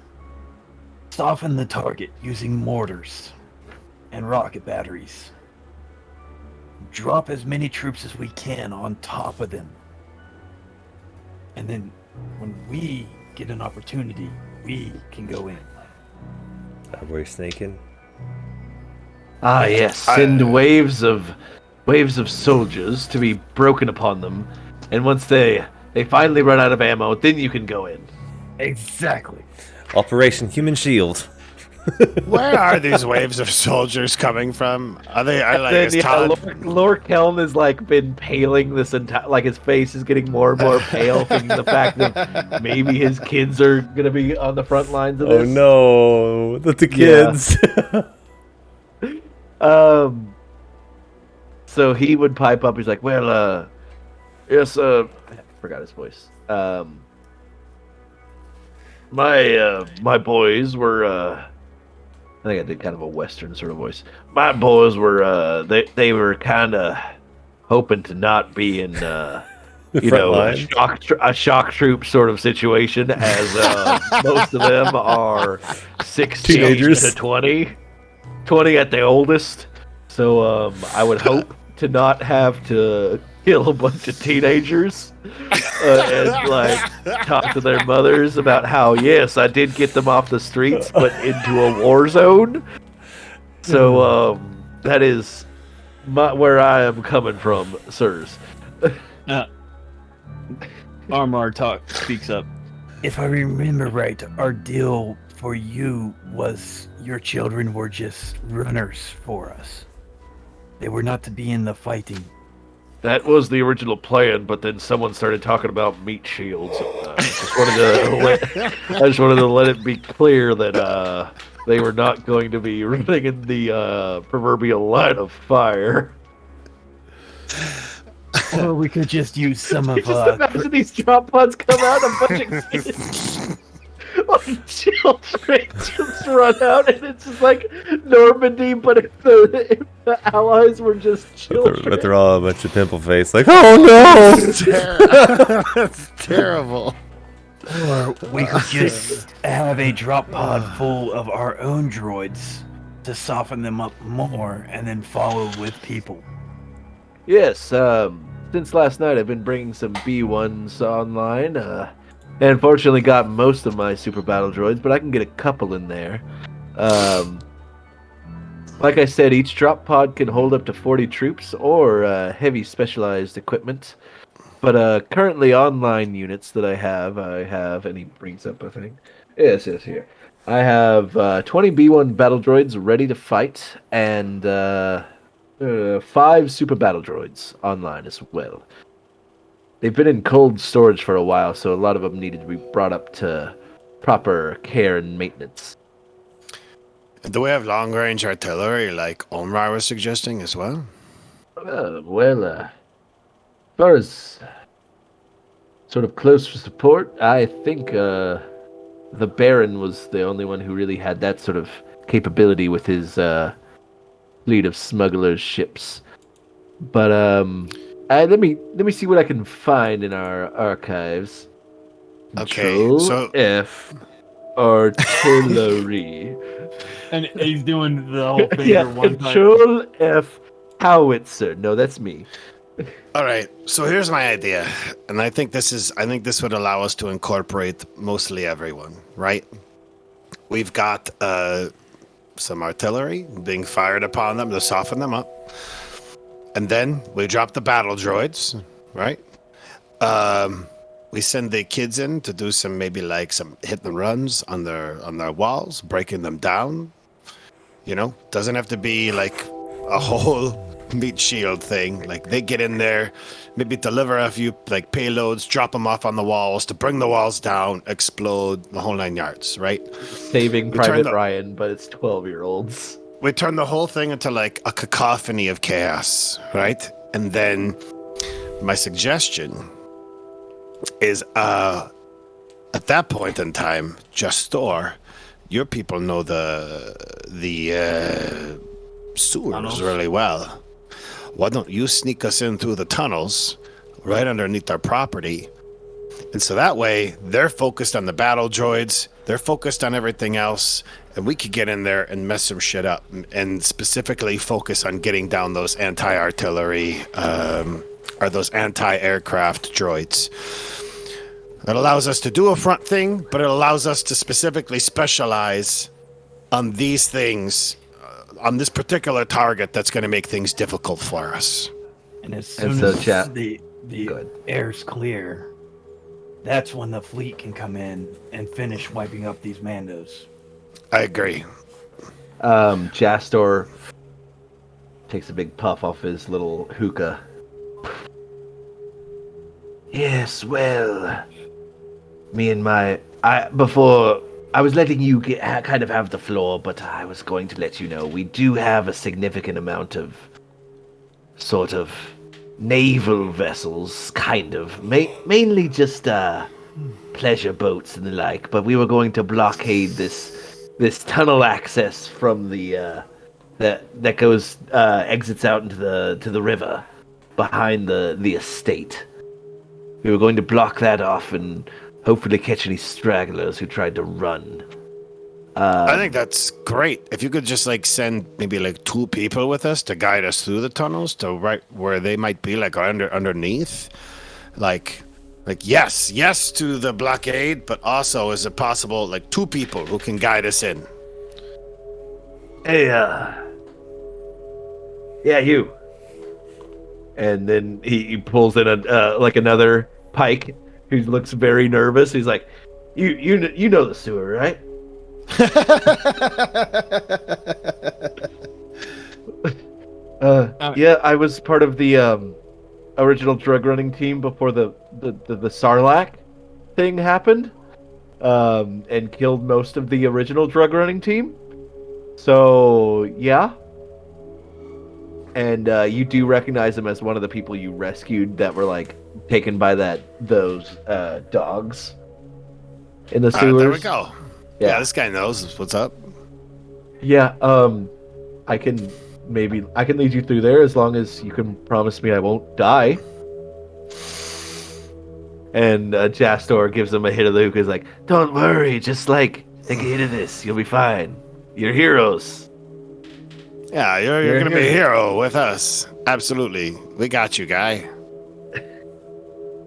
soften the target using mortars and rocket batteries. Drop as many troops as we can on top of them. And then when we get an opportunity, we can go in. Are we snaking? Ah, yes. Send waves of soldiers to be broken upon them, and once they finally run out of ammo, then you can go in. Exactly. Operation Human Shield. Where are these waves of soldiers coming from? Are they? Are like Then, is yeah, Todd? Lord Kelm has like been paling this entire, like his face is getting more and more pale, thinking the fact that maybe his kids are gonna be on the front lines of this. Oh no, the kids. So he would pipe up. He's like, "Well, yes, I forgot his voice. My boys were I think I did kind of a Western sort of voice. My boys were they were kind of hoping to not be in a shock troop sort of situation, as most of them are 16 Teenagers. to 20 at the oldest. So I would hope to not have to kill a bunch of teenagers and like talk to their mothers about how, yes, I did get them off the streets but into a war zone. So that is where I am coming from, sirs. Armor speaks up. If I remember right, our deal for you was your children were just runners for us. They were not to be in the fighting. That was the original plan, but then someone started talking about meat shields. I just wanted to let it be clear that they were not going to be running in the proverbial line of fire. Or we could just use some of Just imagine these drop pods come out, and a bunch of kids, like children, just run out, and it's just like Normandy, but if the allies were just children. But they're all a bunch of pimple face. Like, oh no! That's terrible. Or we could just have a drop pod full of our own droids to soften them up more and then follow with people. Yes, since last night I've been bringing some B1s online, and fortunately got most of my super battle droids, but I can get a couple in there. Like I said, each drop pod can hold up to 40 troops or heavy specialized equipment. But currently online units that I have, and he brings up a thing. Yes, here. I have 20 B1 battle droids ready to fight, and 5 super battle droids online as well. They've been in cold storage for a while, so a lot of them needed to be brought up to proper care and maintenance. Do we have long range artillery like Omar was suggesting as well? As far as sort of close support, I think the Baron was the only one who really had that sort of capability with his fleet of smugglers' ships. But let me see what I can find in our archives. Okay, Control so F artillery. And he's doing the whole finger Yeah, one time. Control F howitzer. No, that's me. all right. So here's my idea, and I think this would allow us to incorporate mostly everyone, right? We've got some artillery being fired upon them to soften them up, and then we drop the battle droids, right? We send the kids in to do some maybe like some hit and runs on their walls, breaking them down. You know, doesn't have to be like a whole meat shield thing. Like they get in there, maybe deliver a few like payloads, drop them off on the walls to bring the walls down, explode the whole 9 yards, right? Saving We turn Private the- Ryan, but it's 12-year-olds. We turn the whole thing into like a cacophony of chaos, right? And then my suggestion is at that point in time, Justor, your people know the sewers Tunnels. really well. Why don't you sneak us in through the tunnels right underneath our property? And so that way they're focused on the battle droids, they're focused on everything else, and we could get in there and mess some shit up and specifically focus on getting down those anti-artillery or those anti-aircraft droids. It allows us to do a front thing, but it allows us to specifically specialize on these things, on this particular target that's going to make things difficult for us. And as And soon so, as chat- the Go ahead. air's clear, that's when the fleet can come in and finish wiping up these Mandos. I agree. Jastor takes a big puff off his little hookah. Yes, well, me and before I was letting you kind of have the floor, but I was going to let you know we do have a significant amount of sort of naval vessels, kind of, mainly just pleasure boats and the like. But we were going to blockade this tunnel access from the that goes exits out into the river behind the estate. We were going to block that off and hopefully catch any stragglers who tried to run. I think that's great. If you could just like send maybe like 2 people with us to guide us through the tunnels to right where they might be, like underneath, like yes to the blockade, but also is it possible like 2 people who can guide us in? Hey, yeah, you. And then he pulls in another pike who looks very nervous. He's like, you know the sewer, right? Yeah, I was part of the original drug running team before the Sarlacc thing happened, and killed most of the original drug running team. So yeah, and you do recognize him as one of the people you rescued that were like taken by those dogs in the sewers. There we go. Yeah, Yeah. this guy knows what's up. Yeah, I can lead you through there as long as you can promise me I won't die. And Jastor gives him a hit of the hookah. He's like, "Don't worry, just like take a hit of this, you'll be fine. You're heroes." Yeah, you're gonna be a hero with us. Absolutely, we got you, guy.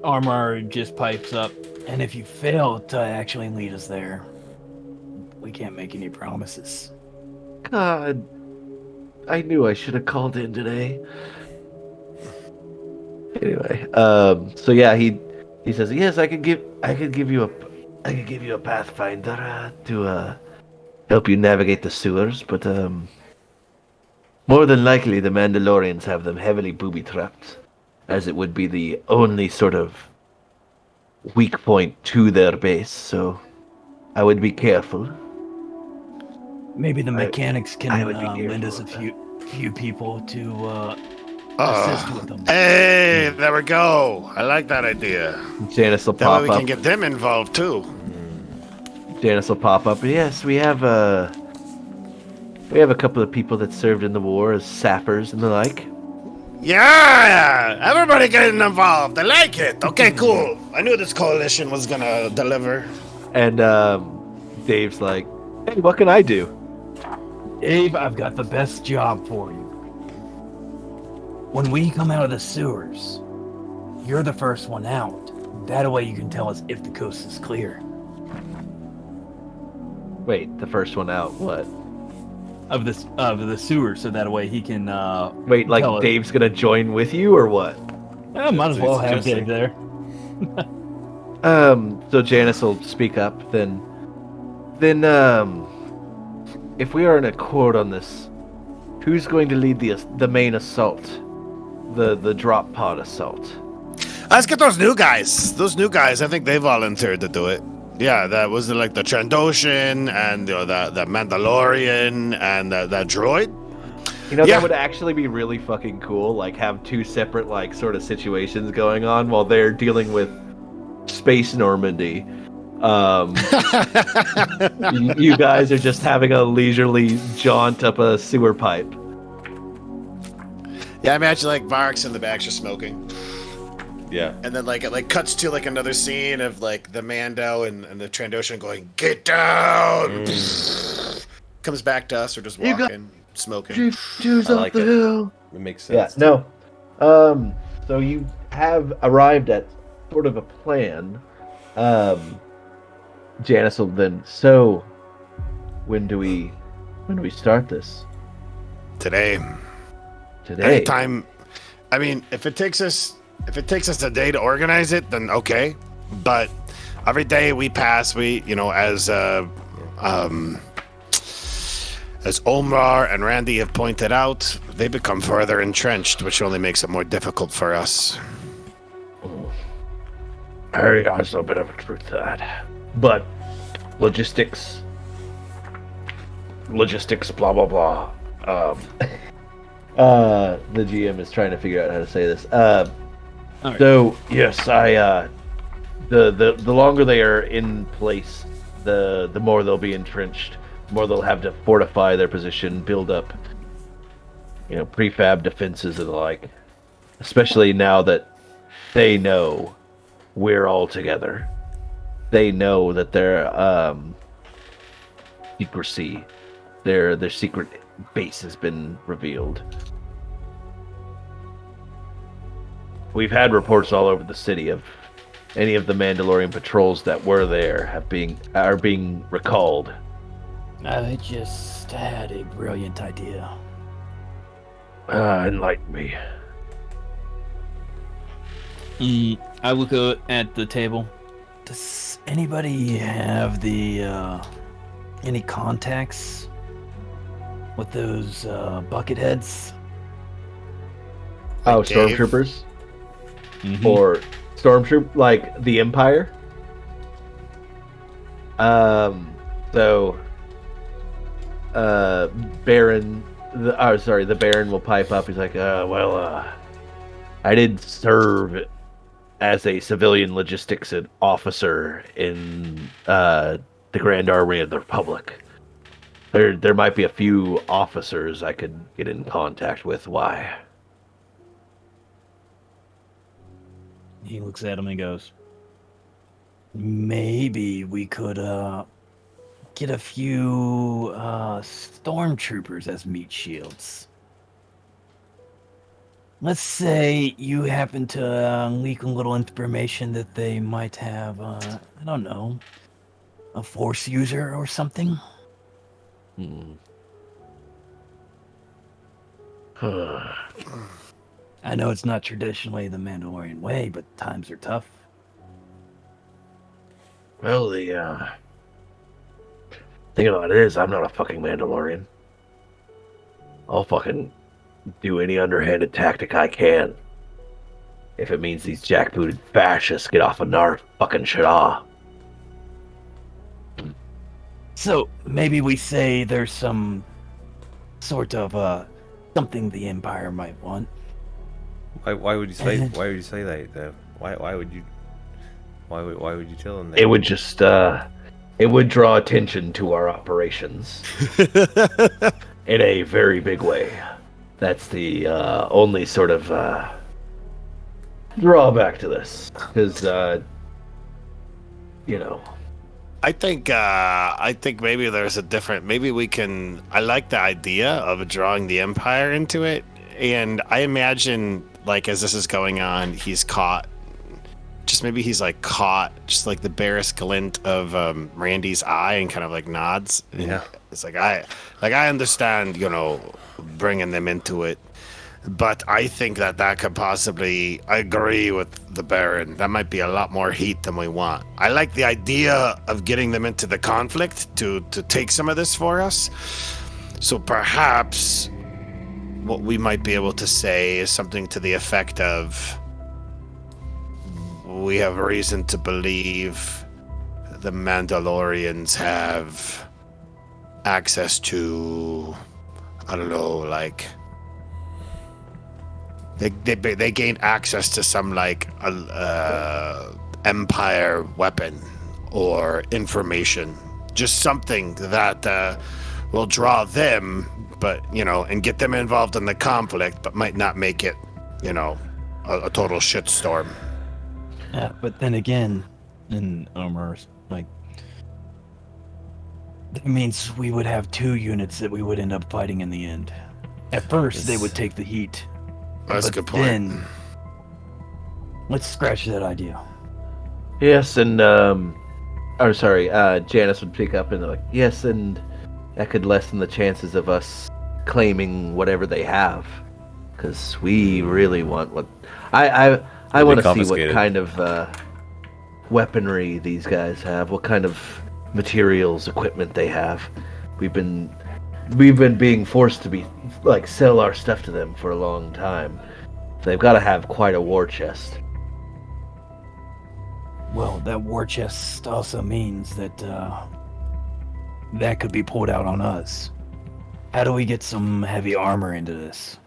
Armor just pipes up. And if you fail to actually lead us there, we can't make any promises. God, I knew I should have called in today. Anyway, so yeah, he says, "Yes, I could give you a pathfinder to help you navigate the sewers, but more than likely the Mandalorians have them heavily booby-trapped, as it would be the only sort of weak point to their base, so I would be careful." Maybe the mechanics I can would be here lend for us a that. few people to assist with them. Hey, there we go. I like that idea. Janice will That way pop we up. can get them involved too. Janice will pop up. Yes, we have a couple of people that served in the war as sappers and the like. Yeah, everybody getting involved. I like it. Okay, cool. I knew this coalition was gonna deliver. And Dave's like, "Hey, what can I do?" Dave, I've got the best job for you. When we come out of the sewers, you're the first one out. That way you can tell us if the coast is clear. Wait, the first one out. What? Of the sewer, so that way he can. Wait, like tell us. Dave's gonna join with you or what? Might as well have Suggesting. Dave there. So Janice will speak up. Then, if we are in accord on this, who's going to lead the main assault, the drop pod assault? Let's get those new guys. Those new guys, I think they volunteered to do it. Yeah, that was like the Trandoshan and the Mandalorian and that droid. You know, Yeah. that would actually be really fucking cool. Like, have two separate, like, sort of situations going on while they're dealing with Space Normandy. You guys are just having a leisurely jaunt up a sewer pipe. Yeah, I imagine like Varx in the back just smoking. Yeah. And then like it cuts to like another scene of like the Mando and the Trandoshan going, "Get down!" Comes back to us, or just You got- walking, smoking. Jews I off like the it. hill. It makes Yeah, sense. no. So you have arrived at sort of a plan. Janice will then. So, when do we start this? Today. Today. Anytime. I mean, if it takes us a day to organize it, then okay. But every day we pass, as Omar and Randy have pointed out, they become further entrenched, which only makes it more difficult for us. There is a bit of a truth to that. But logistics, blah blah blah. The GM is trying to figure out how to say this. Alright. So Yes, the longer they are in place, the more they'll be entrenched. The more they'll have to fortify their position, build up, prefab defenses and the like. Especially now that they know we're all together. They know that their secrecy, their secret base has been revealed. We've had reports all over the city of any of the Mandalorian patrols that were there are being recalled. I just had a brilliant idea. enlighten me. I look at the table. Does anybody have any contacts with those bucket heads? Oh, Dave? stormtroopers Mm-hmm. or like the Empire. So, Baron, the Baron will pipe up. He's like, I did serve as a civilian logistics officer in the Grand Army of the Republic. There might be a few officers I could get in contact with. Why? He looks at him and goes, Maybe we could get a few stormtroopers as meat shields. Let's say you happen to leak a little information that they might have, I don't know, a force user or something. I know it's not traditionally the Mandalorian way, but times are tough. Well, the thing about it is, I'm not a fucking Mandalorian. I'll fucking do any underhanded tactic I can. If it means these So maybe we say there's some sort of something the Empire might want. Why would you say that though? Why would you tell them that? It would just it would draw attention to our operations in a very big way. That's the only sort of drawback to this, because you know. I think maybe there's a different. Maybe we can. I like the idea of drawing the Empire into it, and I imagine like as this is going on, he's caught. Just maybe he's like caught, just like the barest glint of Randy's eye, and kind of like nods. And Yeah. it's like I understand, bringing them into it, but I think that could possibly. I agree with the Baron. That might be a lot more heat than we want. I like the idea of getting them into the conflict to take some of this for us. So perhaps what we might be able to say is something to the effect of, we have reason to believe the Mandalorians have access to, I don't know, like they gained access to some like Empire weapon or information, just something that will draw them, but and get them involved in the conflict, but might not make it, a total shitstorm. Yeah, but then again, in Armor's like, that means we would have 2 units that we would end up fighting in the end. At first, they would take the heat. That's a good point. Then, let's scratch that idea. Yes, and Janice would pick up and they're like, yes, and that could lessen the chances of us claiming whatever they have, because we really want what I want to see what confiscated. kind of weaponry these guys have, what kind of materials, equipment they have. We've been being forced to sell our stuff to them for a long time. So they've got to have quite a war chest. Well, that war chest also means that that could be pulled out on us. How do we get some heavy armor into this?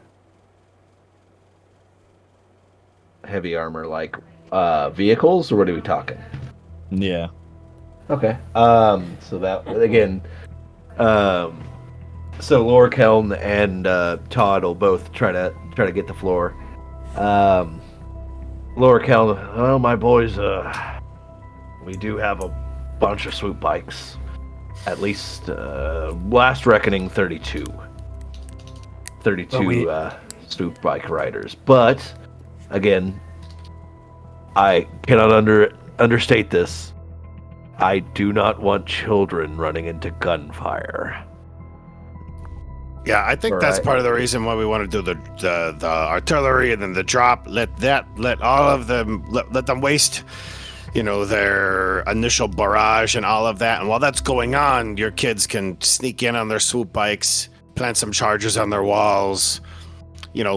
Heavy armor, like vehicles, or what are we talking? Yeah. Okay. So that again. So Lorkelm and Todd will both try to get the floor. Lorkelm, oh my boys, we do have a bunch of swoop bikes. At least last reckoning 32. 32 swoop bike riders. But again, I cannot understate this. I do not want children running into gunfire. Yeah, I think that's Right. part of the reason why we want to do the artillery and then the drop. Let all of them let them waste, their initial barrage and all of that. And while that's going on, your kids can sneak in on their swoop bikes, plant some charges on their walls.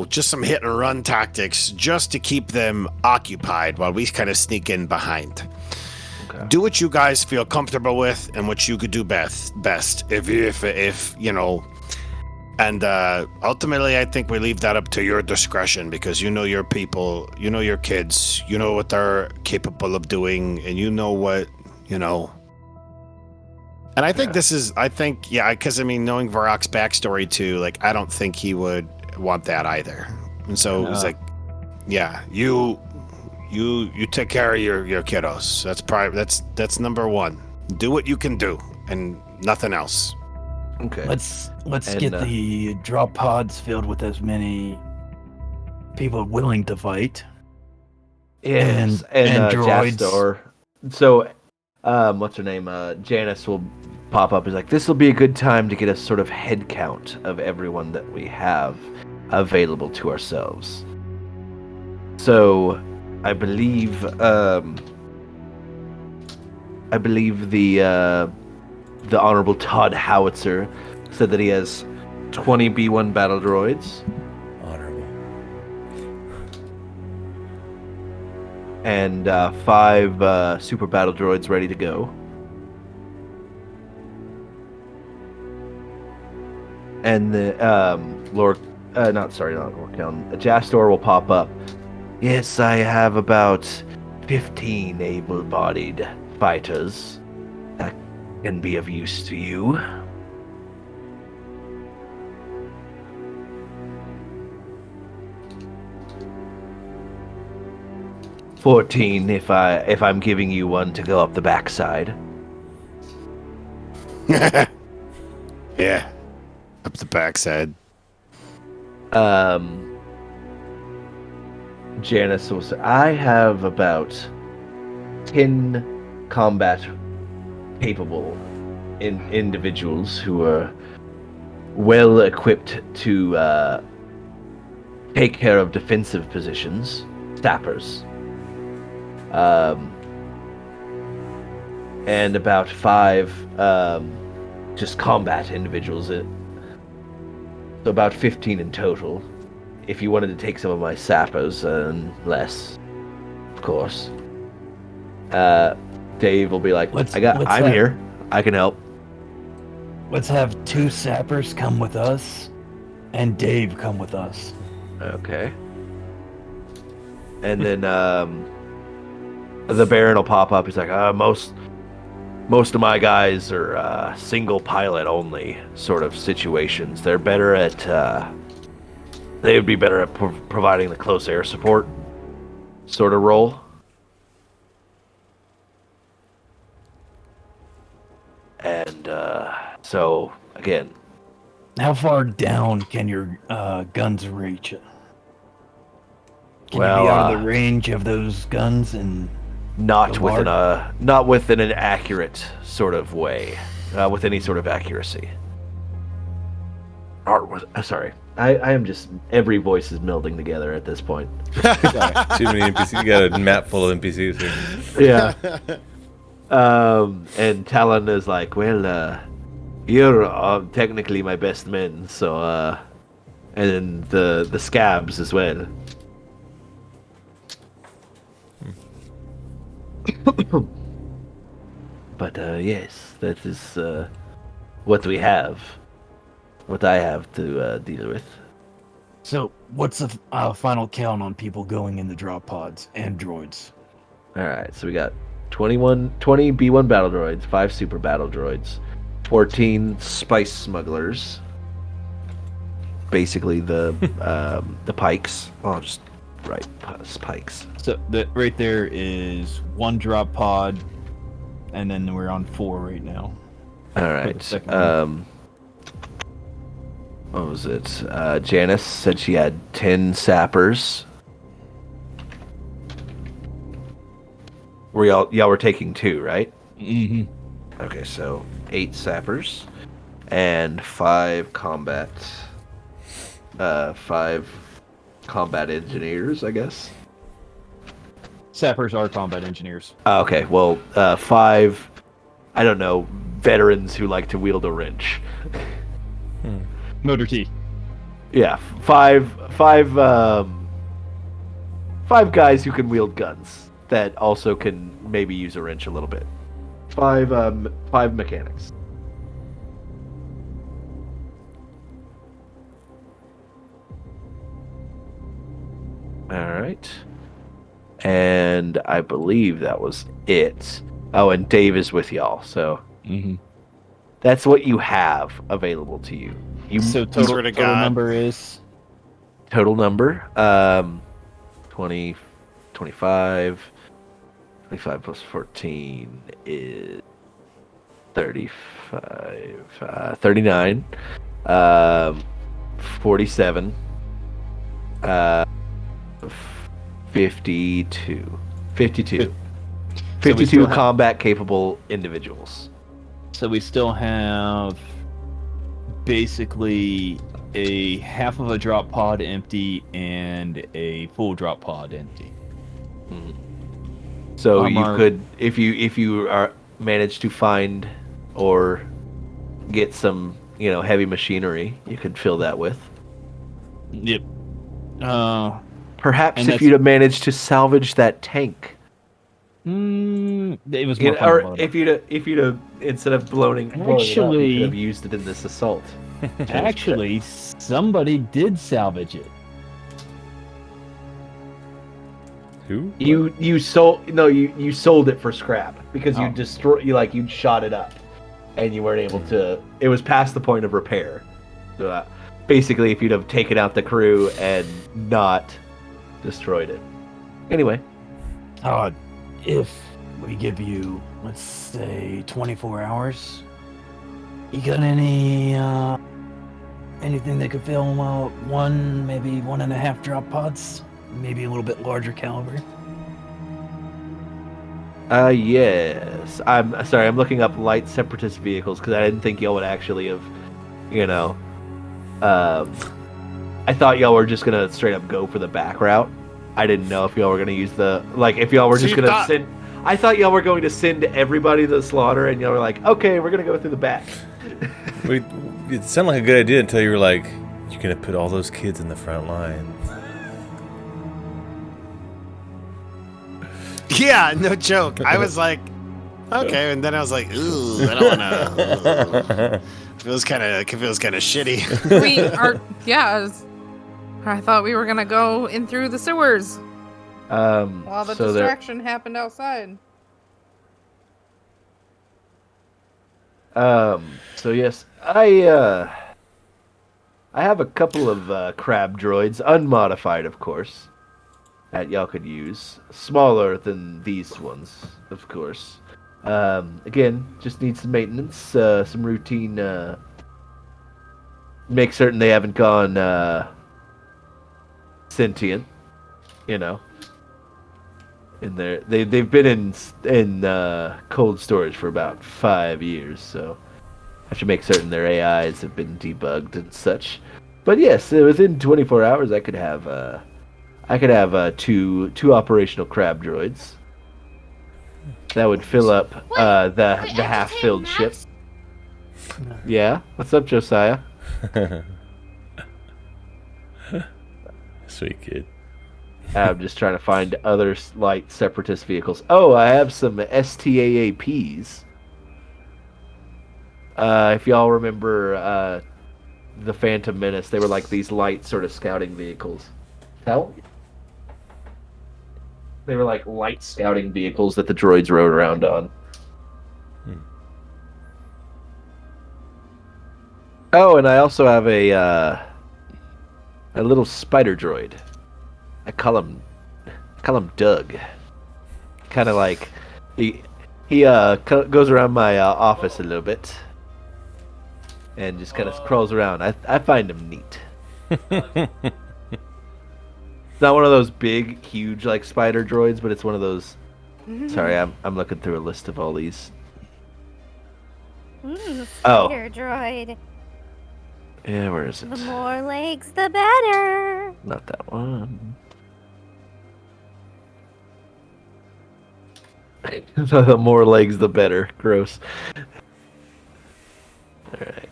Just some hit and run tactics, just to keep them occupied while we kind of sneak in behind. Okay. Do what you guys feel comfortable with and what you could do best. If and ultimately, I think we leave that up to your discretion, because your people, your kids, what they're capable of doing, and what. And I think because knowing Varrock's backstory too, like I don't think he would want that either. And so it was like, yeah, you take care of your kiddos. That's number one. Do what you can do and nothing else. Okay. Let's And, get the drop pods filled with as many people willing to fight. Yes, and droids. Jastor. So, what's her name? Janice will pop up. Is like, this will be a good time to get a sort of head count of everyone that we have available to ourselves. So, I believe the Honorable Todd Howitzer said that he has 20 B1 battle droids Honorable. and 5 super battle droids ready to go. And the Lord, not Lorcan, Jastor will pop up. Yes, I have about 15 able-bodied fighters that can be of use to you. $14 if I'm giving you one to go up the backside. Yeah. Up the backside. Janice will say, I have about 10 combat capable individuals who are well equipped to take care of defensive positions, sappers. And about 5 just combat individuals. So about 15 in total. If you wanted to take some of my sappers and less, of course. Dave will be like, I'm here. I can help. Let's have 2 sappers come with us, and Dave come with us. Okay. And then the Baron will pop up. He's like, most of my guys are single pilot only sort of situations. They're better at they would be better at providing the close air support sort of role. And so again, How far down can your guns reach? Can you be Well, out of the range of those guns? And not The within an accurate sort of way, with any sort of accuracy. Sorry, I am just, every voice is melding together at this point. Too many NPCs. You got a map full of NPCs here. Yeah. And Talon is like, well, you're technically my best men, so and then the scabs as well. But yes, that is what we have. What I have to deal with. so, what's the final count on people going in the drop pods and droids? All right, so we got 20 B1 battle droids, 5 super battle droids, 14 spice smugglers. Basically the pikes. I'll just write pikes. So that right there is 1 drop pod, and then we're on 4 right now. All the right. second one. What was it? Janice said she had 10 sappers. Y'all were taking 2, right? Mm-hmm. Okay, so 8 sappers and 5 combat. 5 combat engineers, I guess. Sappers are combat engineers. Okay, well, 5. I don't know, veterans who like to wield a wrench. Motor T. Yeah, 5 guys who can wield guns that also can maybe use a wrench a little bit. 5 mechanics. All right. And I believe that was it. Oh, and Dave is with y'all, so that's what you have available to you. So Swear to total God. number is Total number, 20, 25 plus 14 is 35, 39, 47, 52. 52 still have- combat capable individuals. so we still have basically a half of a drop pod empty and a full drop pod empty. So you Mark. could, if you are managed to find or get some, heavy machinery, you could fill that with. Yep. Perhaps And if that's- you'd have managed to salvage that tank, It was more fun or blown if you'd have instead of blowing it up, Actually- you could have used it in this assault. Actually, somebody did salvage it. Who? You sold you sold it for scrap because Oh. you shot it up, and you weren't able to. It was past the point of repair. So basically, if you'd have taken out the crew and not destroyed it. Anyway, If we give you, let's say, 24 hours, you got any anything that could fill one, maybe 1.5 drop pods, maybe a little bit larger caliber? yes. I'm sorry. I'm looking up light separatist vehicles because I didn't think y'all would actually have, I thought y'all were just gonna straight up go for the back route. I didn't know if y'all were gonna use if y'all were So just you gonna thought- send. I thought y'all were going to send everybody to the slaughter, and y'all were like, okay, we're gonna go through the back. It sounded like a good idea until you were like, you're gonna put all those kids in the front line. Yeah, no joke. I was like, okay, and then I was like, ooh, I don't wanna. Feels kind of shitty. We are, yeah. I thought we were gonna go in through the sewers while the so there- distraction happened outside. So yes, I have a couple of crab droids, unmodified, of course, that y'all could use. Smaller than these ones, of course. Again, just need some maintenance, some routine. Make certain they haven't gone sentient. In there, they've been in cold storage for about 5 years, so I should make certain their AIs have been debugged and such. But yes, within 24 hours, I could have two operational crab droids. That would fill up the half-filled ship. Yeah, what's up, Josiah? Sweet kid. I'm just trying to find other light separatist vehicles. Oh, I have some STAAPs. If y'all remember the Phantom Menace, they were like these light sort of scouting vehicles. They were like light scouting vehicles that the droids rode around on. Oh, and I also have a little spider droid. I call him Doug. Kind of like he goes around my office a little bit and just kind of crawls around. I find him neat. It's not one of those big, huge like spider droids, but it's one of those. Sorry, I'm looking through a list of all these. Mm, Oh. spider droid. Yeah, where is it? The more legs, the better. Not that one. The more legs, the better. Gross. Alright.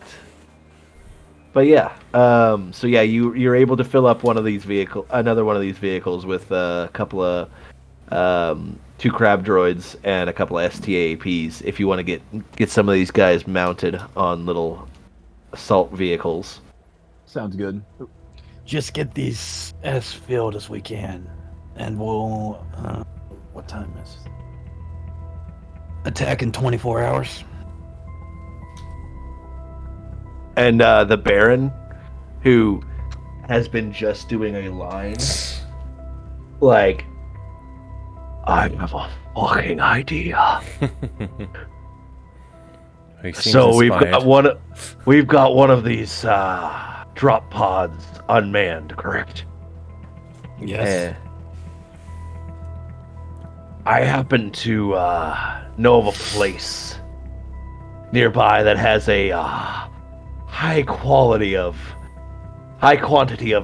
But yeah, so yeah, you're able to fill up another one of these vehicles with a couple of 2 crab droids and a couple of STAPs if you want to get some of these guys mounted on little assault vehicles. Sounds good. Just get these as filled as we can, and we'll. What time is it? Attack in 24 hours. And the Baron, who has been just doing a line, like, I have a fucking idea. So we've got one of these drop pods unmanned, correct? Yes. I happen to know of a place nearby that has a high quantity of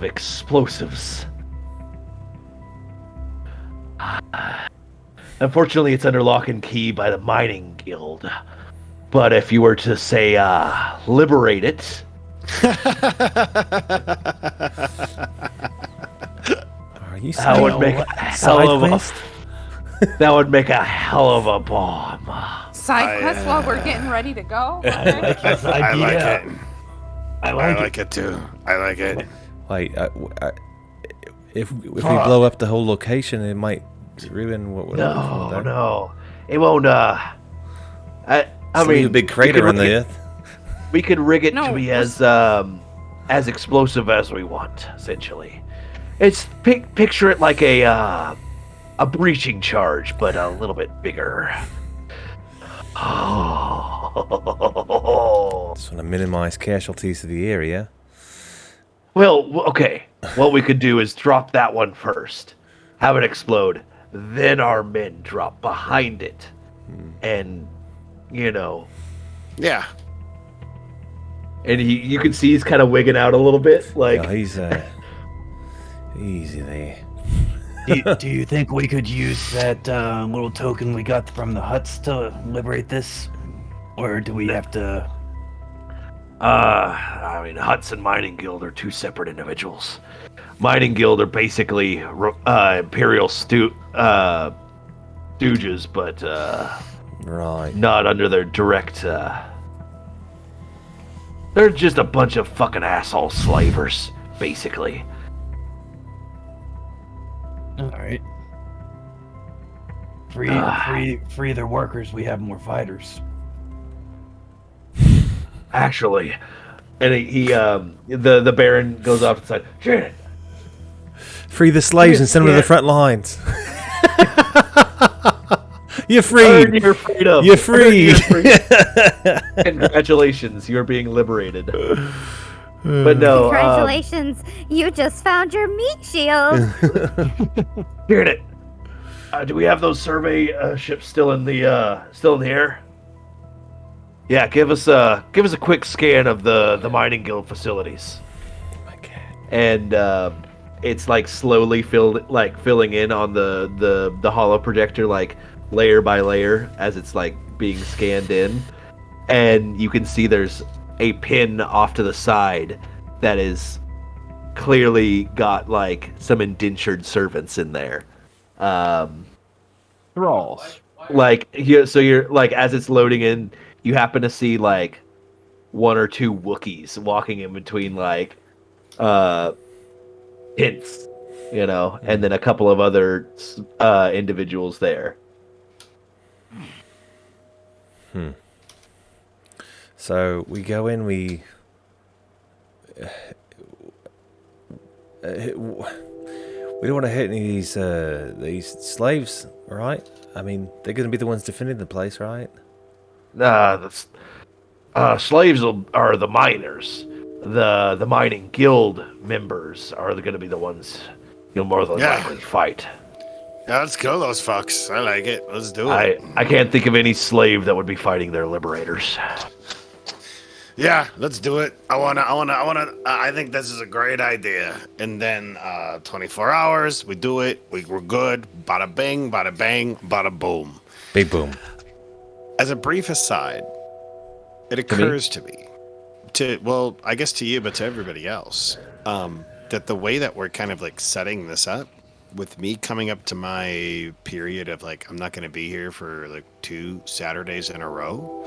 explosives. Unfortunately, it's under lock and key by the mining guild. But if you were to say liberate it, Are you that would make a hell of quest? that would make a hell of a bomb. Side quest while we're getting ready to go. I like this idea. I like it. I I like, like it too. I like it. Like, if we blow up the whole location, it might ruin what we're looking for there. No. It won't, I Just leave a big we crater could on the rig it- earth. We could rig it No, to be let's- as explosive as we want, essentially. It's picture it like a breaching charge, but a little bit bigger. Oh. Just want to minimize casualties to the area. Well, okay. What we could do is drop that one first, have it explode, then our men drop behind it, and Yeah. and you can see he's kind of wigging out a little bit, like. Yeah, he's easy there. do you think we could use that little token we got from the huts to liberate this? Or do we have to... I mean, Huts and Mining Guild are two separate individuals. Mining Guild are basically Imperial stooges, but Right. not under their direct. They're just a bunch of fucking asshole slavers, basically. Alright. Free their workers, we have more fighters. Actually, and the Baron goes off to the side. Janet, Free the slaves and send them to the front lines. You're free. earn your freedom. You're Earn free. your freedom. Congratulations, you're being liberated. But no, Congratulations, you just found your meat shield. Janet, do we have those survey ships still in the air? Yeah, give us a quick scan of the Mining Guild facilities. Oh my God. And it's like slowly filling in on the holo projector, like layer by layer, as it's like being scanned in. And you can see there's a pin off to the side that is clearly got like some indentured servants in there. Thralls. So you're like, as it's loading in, you happen to see like one or two Wookiees walking in between like hints, and then a couple of other individuals there. So we go in, we don't want to hit any of these slaves, right? I mean, they're going to be the ones defending the place, right? Slaves are the miners. The Mining Guild members are going to be the ones you'll more than likely fight. Yeah, let's kill those fucks. I like it. Let's do it. I can't think of any slave that would be fighting their liberators. Yeah, let's do it. I think this is a great idea. And then 24 hours, we do it. We're good. Bada bing, bada bang, bada boom. Big boom. As a brief aside, it occurs to me, I guess to you, but to everybody else, that the way that we're kind of like setting this up, with me coming up to my period of like, I'm not going to be here for like 2 Saturdays in a row,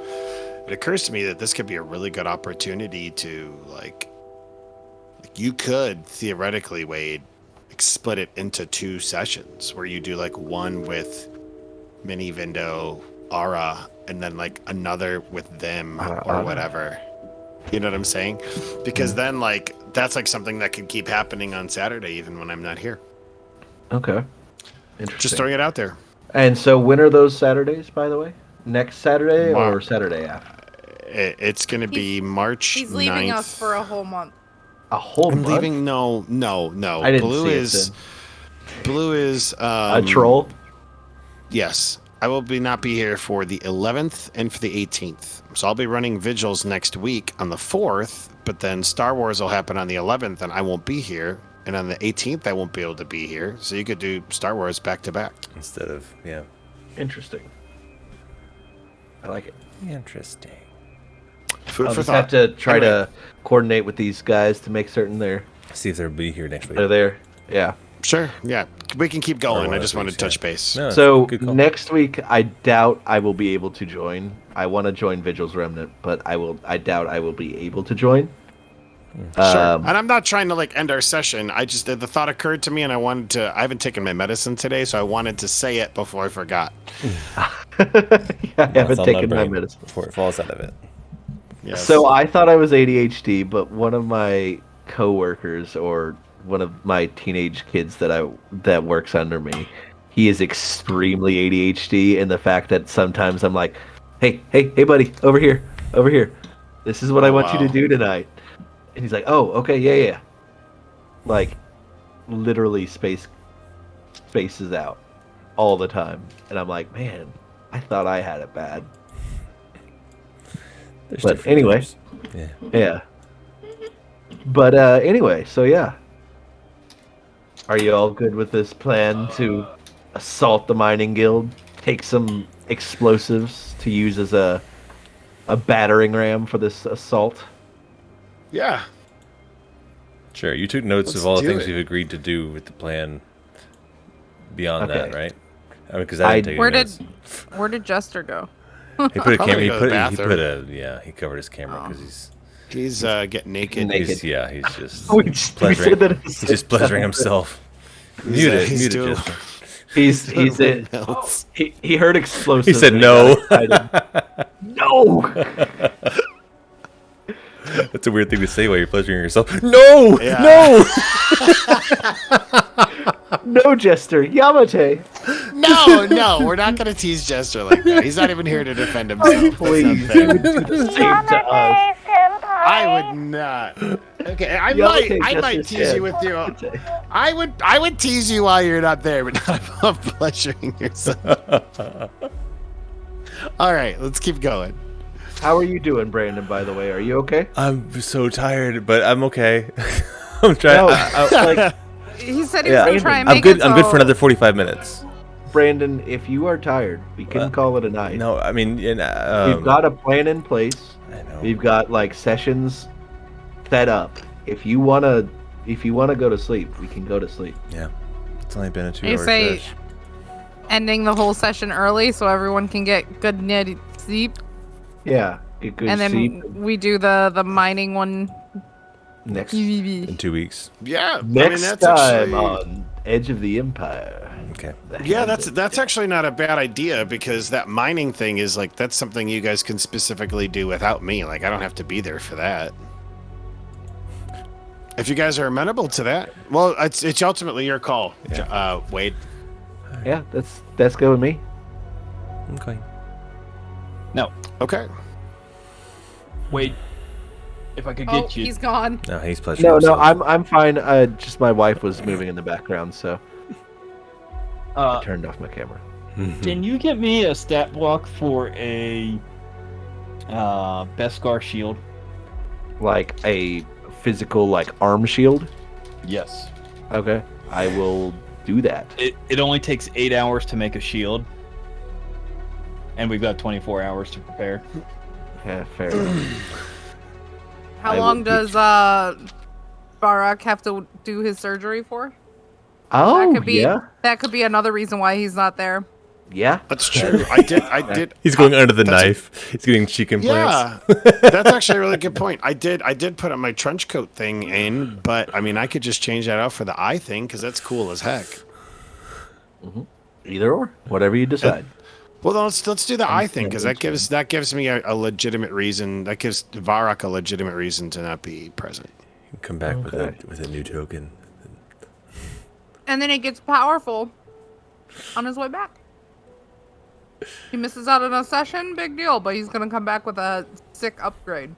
it occurs to me that this could be a really good opportunity to like you could theoretically, Wade, split it into 2 sessions where you do like one with Mini Vindo, Ara, and then like another with them or whatever. You know what I'm saying? Because then like that's like something that could keep happening on Saturday even when I'm not here. Okay. Interesting. Just throwing it out there. And so when are those Saturdays, by the way? Next Saturday or Saturday after? It's going to be March He's leaving 9th. us for a whole month. A whole I'm month? leaving. No. I didn't Blue see is it Blue is a troll? Yes. I will not be here for the 11th and for the 18th. So I'll be running vigils next week on the 4th, but then Star Wars will happen on the 11th and I won't be here. And on the 18th, I won't be able to be here. So you could do Star Wars back to back. Instead of, yeah. Interesting. I like it. Interesting. Food I'll for just thought. have to try to coordinate with these guys to make certain they're See if they'll be here next week. there. Yeah. Sure. Yeah. We can keep going. Or I just wanted to whatever, touch base. No, So good call. next week, I doubt I will be able to join. I want to join Vigil's Remnant, but I doubt I will be able to join. Sure. And I'm not trying to like end our session. I just the thought occurred to me, and I haven't taken my medicine today, so I wanted to say it before I forgot. I That's haven't on taken my brain medicine. before it falls out of it. Yes. So I thought I was ADHD, but one of my coworkers or one of my teenage kids that works under me, he is extremely ADHD in the fact that sometimes I'm like, hey, buddy, over here. This is what I want you to do tonight. And he's like, oh, okay, yeah. Like, literally spaces out all the time. And I'm like, man, I thought I had it bad. There's But different anyway. types. Yeah. But anyway, so yeah. Are you all good with this plan to assault the mining guild? Take some explosives to use as a battering ram for this assault? yeah. Sure. You took notes Let's of all the do things it. you've agreed to do with the plan. Beyond that, Okay. right? I mean, because I didn't take Where any did notes. where did Jester go? He put a Probably camera. He go to put. the He bathroom. put a. Yeah. He covered his camera because He's getting naked. Naked. he's just We pleasuring. said that at the He's same just pleasuring time. himself. He's, Mute it. he's Mute it. doing- Jester. He's in. else. He heard explosives. He said and no. got excited. No. That's a weird thing to say while you're pleasuring yourself. No. Yeah. No. No, Jester. Yamate. No, we're not gonna tease Jester like that. He's not even here to defend himself. Please. That's not fair. Do the same to us. I would not. Okay, I Yamate, might Jester's tease you dead. with you. I would tease you while you're not there, but not about pleasuring yourself. All right, let's keep going. How are you doing, Brandon, by the way? Are you okay? I'm so tired, but I'm okay. I'm trying. No, like, He said he Yeah. was gonna try and I'm make good. it I'm good for so- another 45 minutes. Brandon, if you are tired, we can call it a night. No, I mean, We've got a plan in place. I know. We've got like sessions set up. If you wanna go to sleep, we can go to sleep. Yeah, it's only been a 2 You hour say- session. ending the whole session early so everyone can get good nitty sleep, Yeah, get good and then sleep we do the mining one. next In 2 weeks. Yeah, next that's time actually, on Edge of the Empire. Okay. yeah, that's actually not a bad idea because that mining thing is like that's something you guys can specifically do without me. Like I don't have to be there for that. If you guys are amenable to that, well, it's ultimately your call, Wade. Yeah, that's good with me. Okay. Okay. Wait, if I could Oh, get you. he's gone. No, he's pleasuring No, himself. I'm fine. Just my wife was moving in the background, so I turned off my camera. Can you get me a stat block for a Beskar shield? Like a physical, like arm shield. Yes. Okay, I will do that. It only takes 8 hours to make a shield, and we've got 24 hours to prepare. Yeah, fair enough. How I will long get does Barak have to do his surgery for? Oh, could be- yeah, That could be another reason why he's not there. yeah. That's true. I did. He's going under the that's a- knife. He's getting cheek implants. Yeah, that's actually a really good point. I did put my trench coat thing in, but I mean, I could just change that out for the eye thing because that's cool as heck. Either or, whatever you decide. Well, then let's do the eye thing because that gives me a legitimate reason. That gives Varrock a legitimate reason to not be present. Come back Okay. with a new token. And then it gets powerful on his way back. He misses out on a session, big deal, but he's gonna come back with a sick upgrade.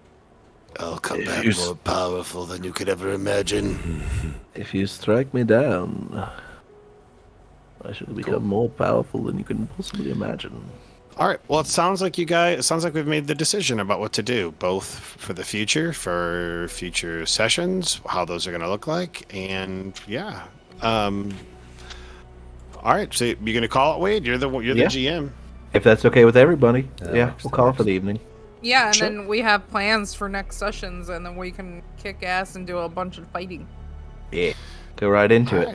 I'll come back more powerful than you could ever imagine. If you strike me down, I shall become more powerful than you can possibly imagine. All right. Well, it sounds like we've made the decision about what to do, both for the future, for future sessions, how those are going to look like, and yeah. All right. So you're going to call it, Wade? You're the Yeah. GM. If that's okay with everybody, That yeah, works, we'll that call it works. for the evening. Yeah, and Sure. then we have plans for next sessions, and then we can kick ass and do a bunch of fighting. Yeah, go right into All it.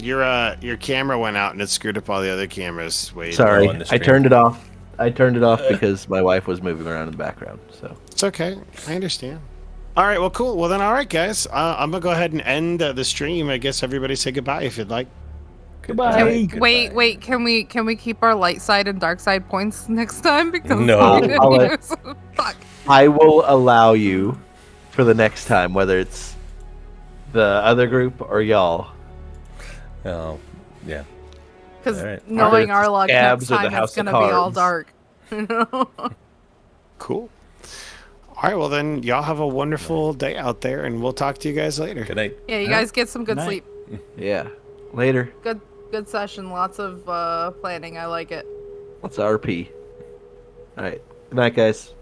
right. Your camera went out and it screwed up all the other cameras. Wade. Sorry, on the I stream. turned it off. I turned it off because my wife was moving around in the background. So It's okay. I understand. All right, well, cool. Well, then, all right, guys. I'm going to go ahead and end the stream. I guess everybody say goodbye if you'd like. Goodbye. Wait. Can we keep our light side and dark side points next time? Because No. I'll let- fuck. I will allow you for the next time, whether it's the other group or y'all. Oh, yeah. Because All right. knowing Whether our it's luck, Scabs next or the time House it's of gonna be all Cards. dark. You know? Cool. All right, well, then, y'all have a wonderful day out there, and we'll talk to you guys later. Good night. Yeah, you guys get some good Night. sleep. Yeah. Later. Good session. Lots of planning. I like it. Let's RP. All right. Good night, guys.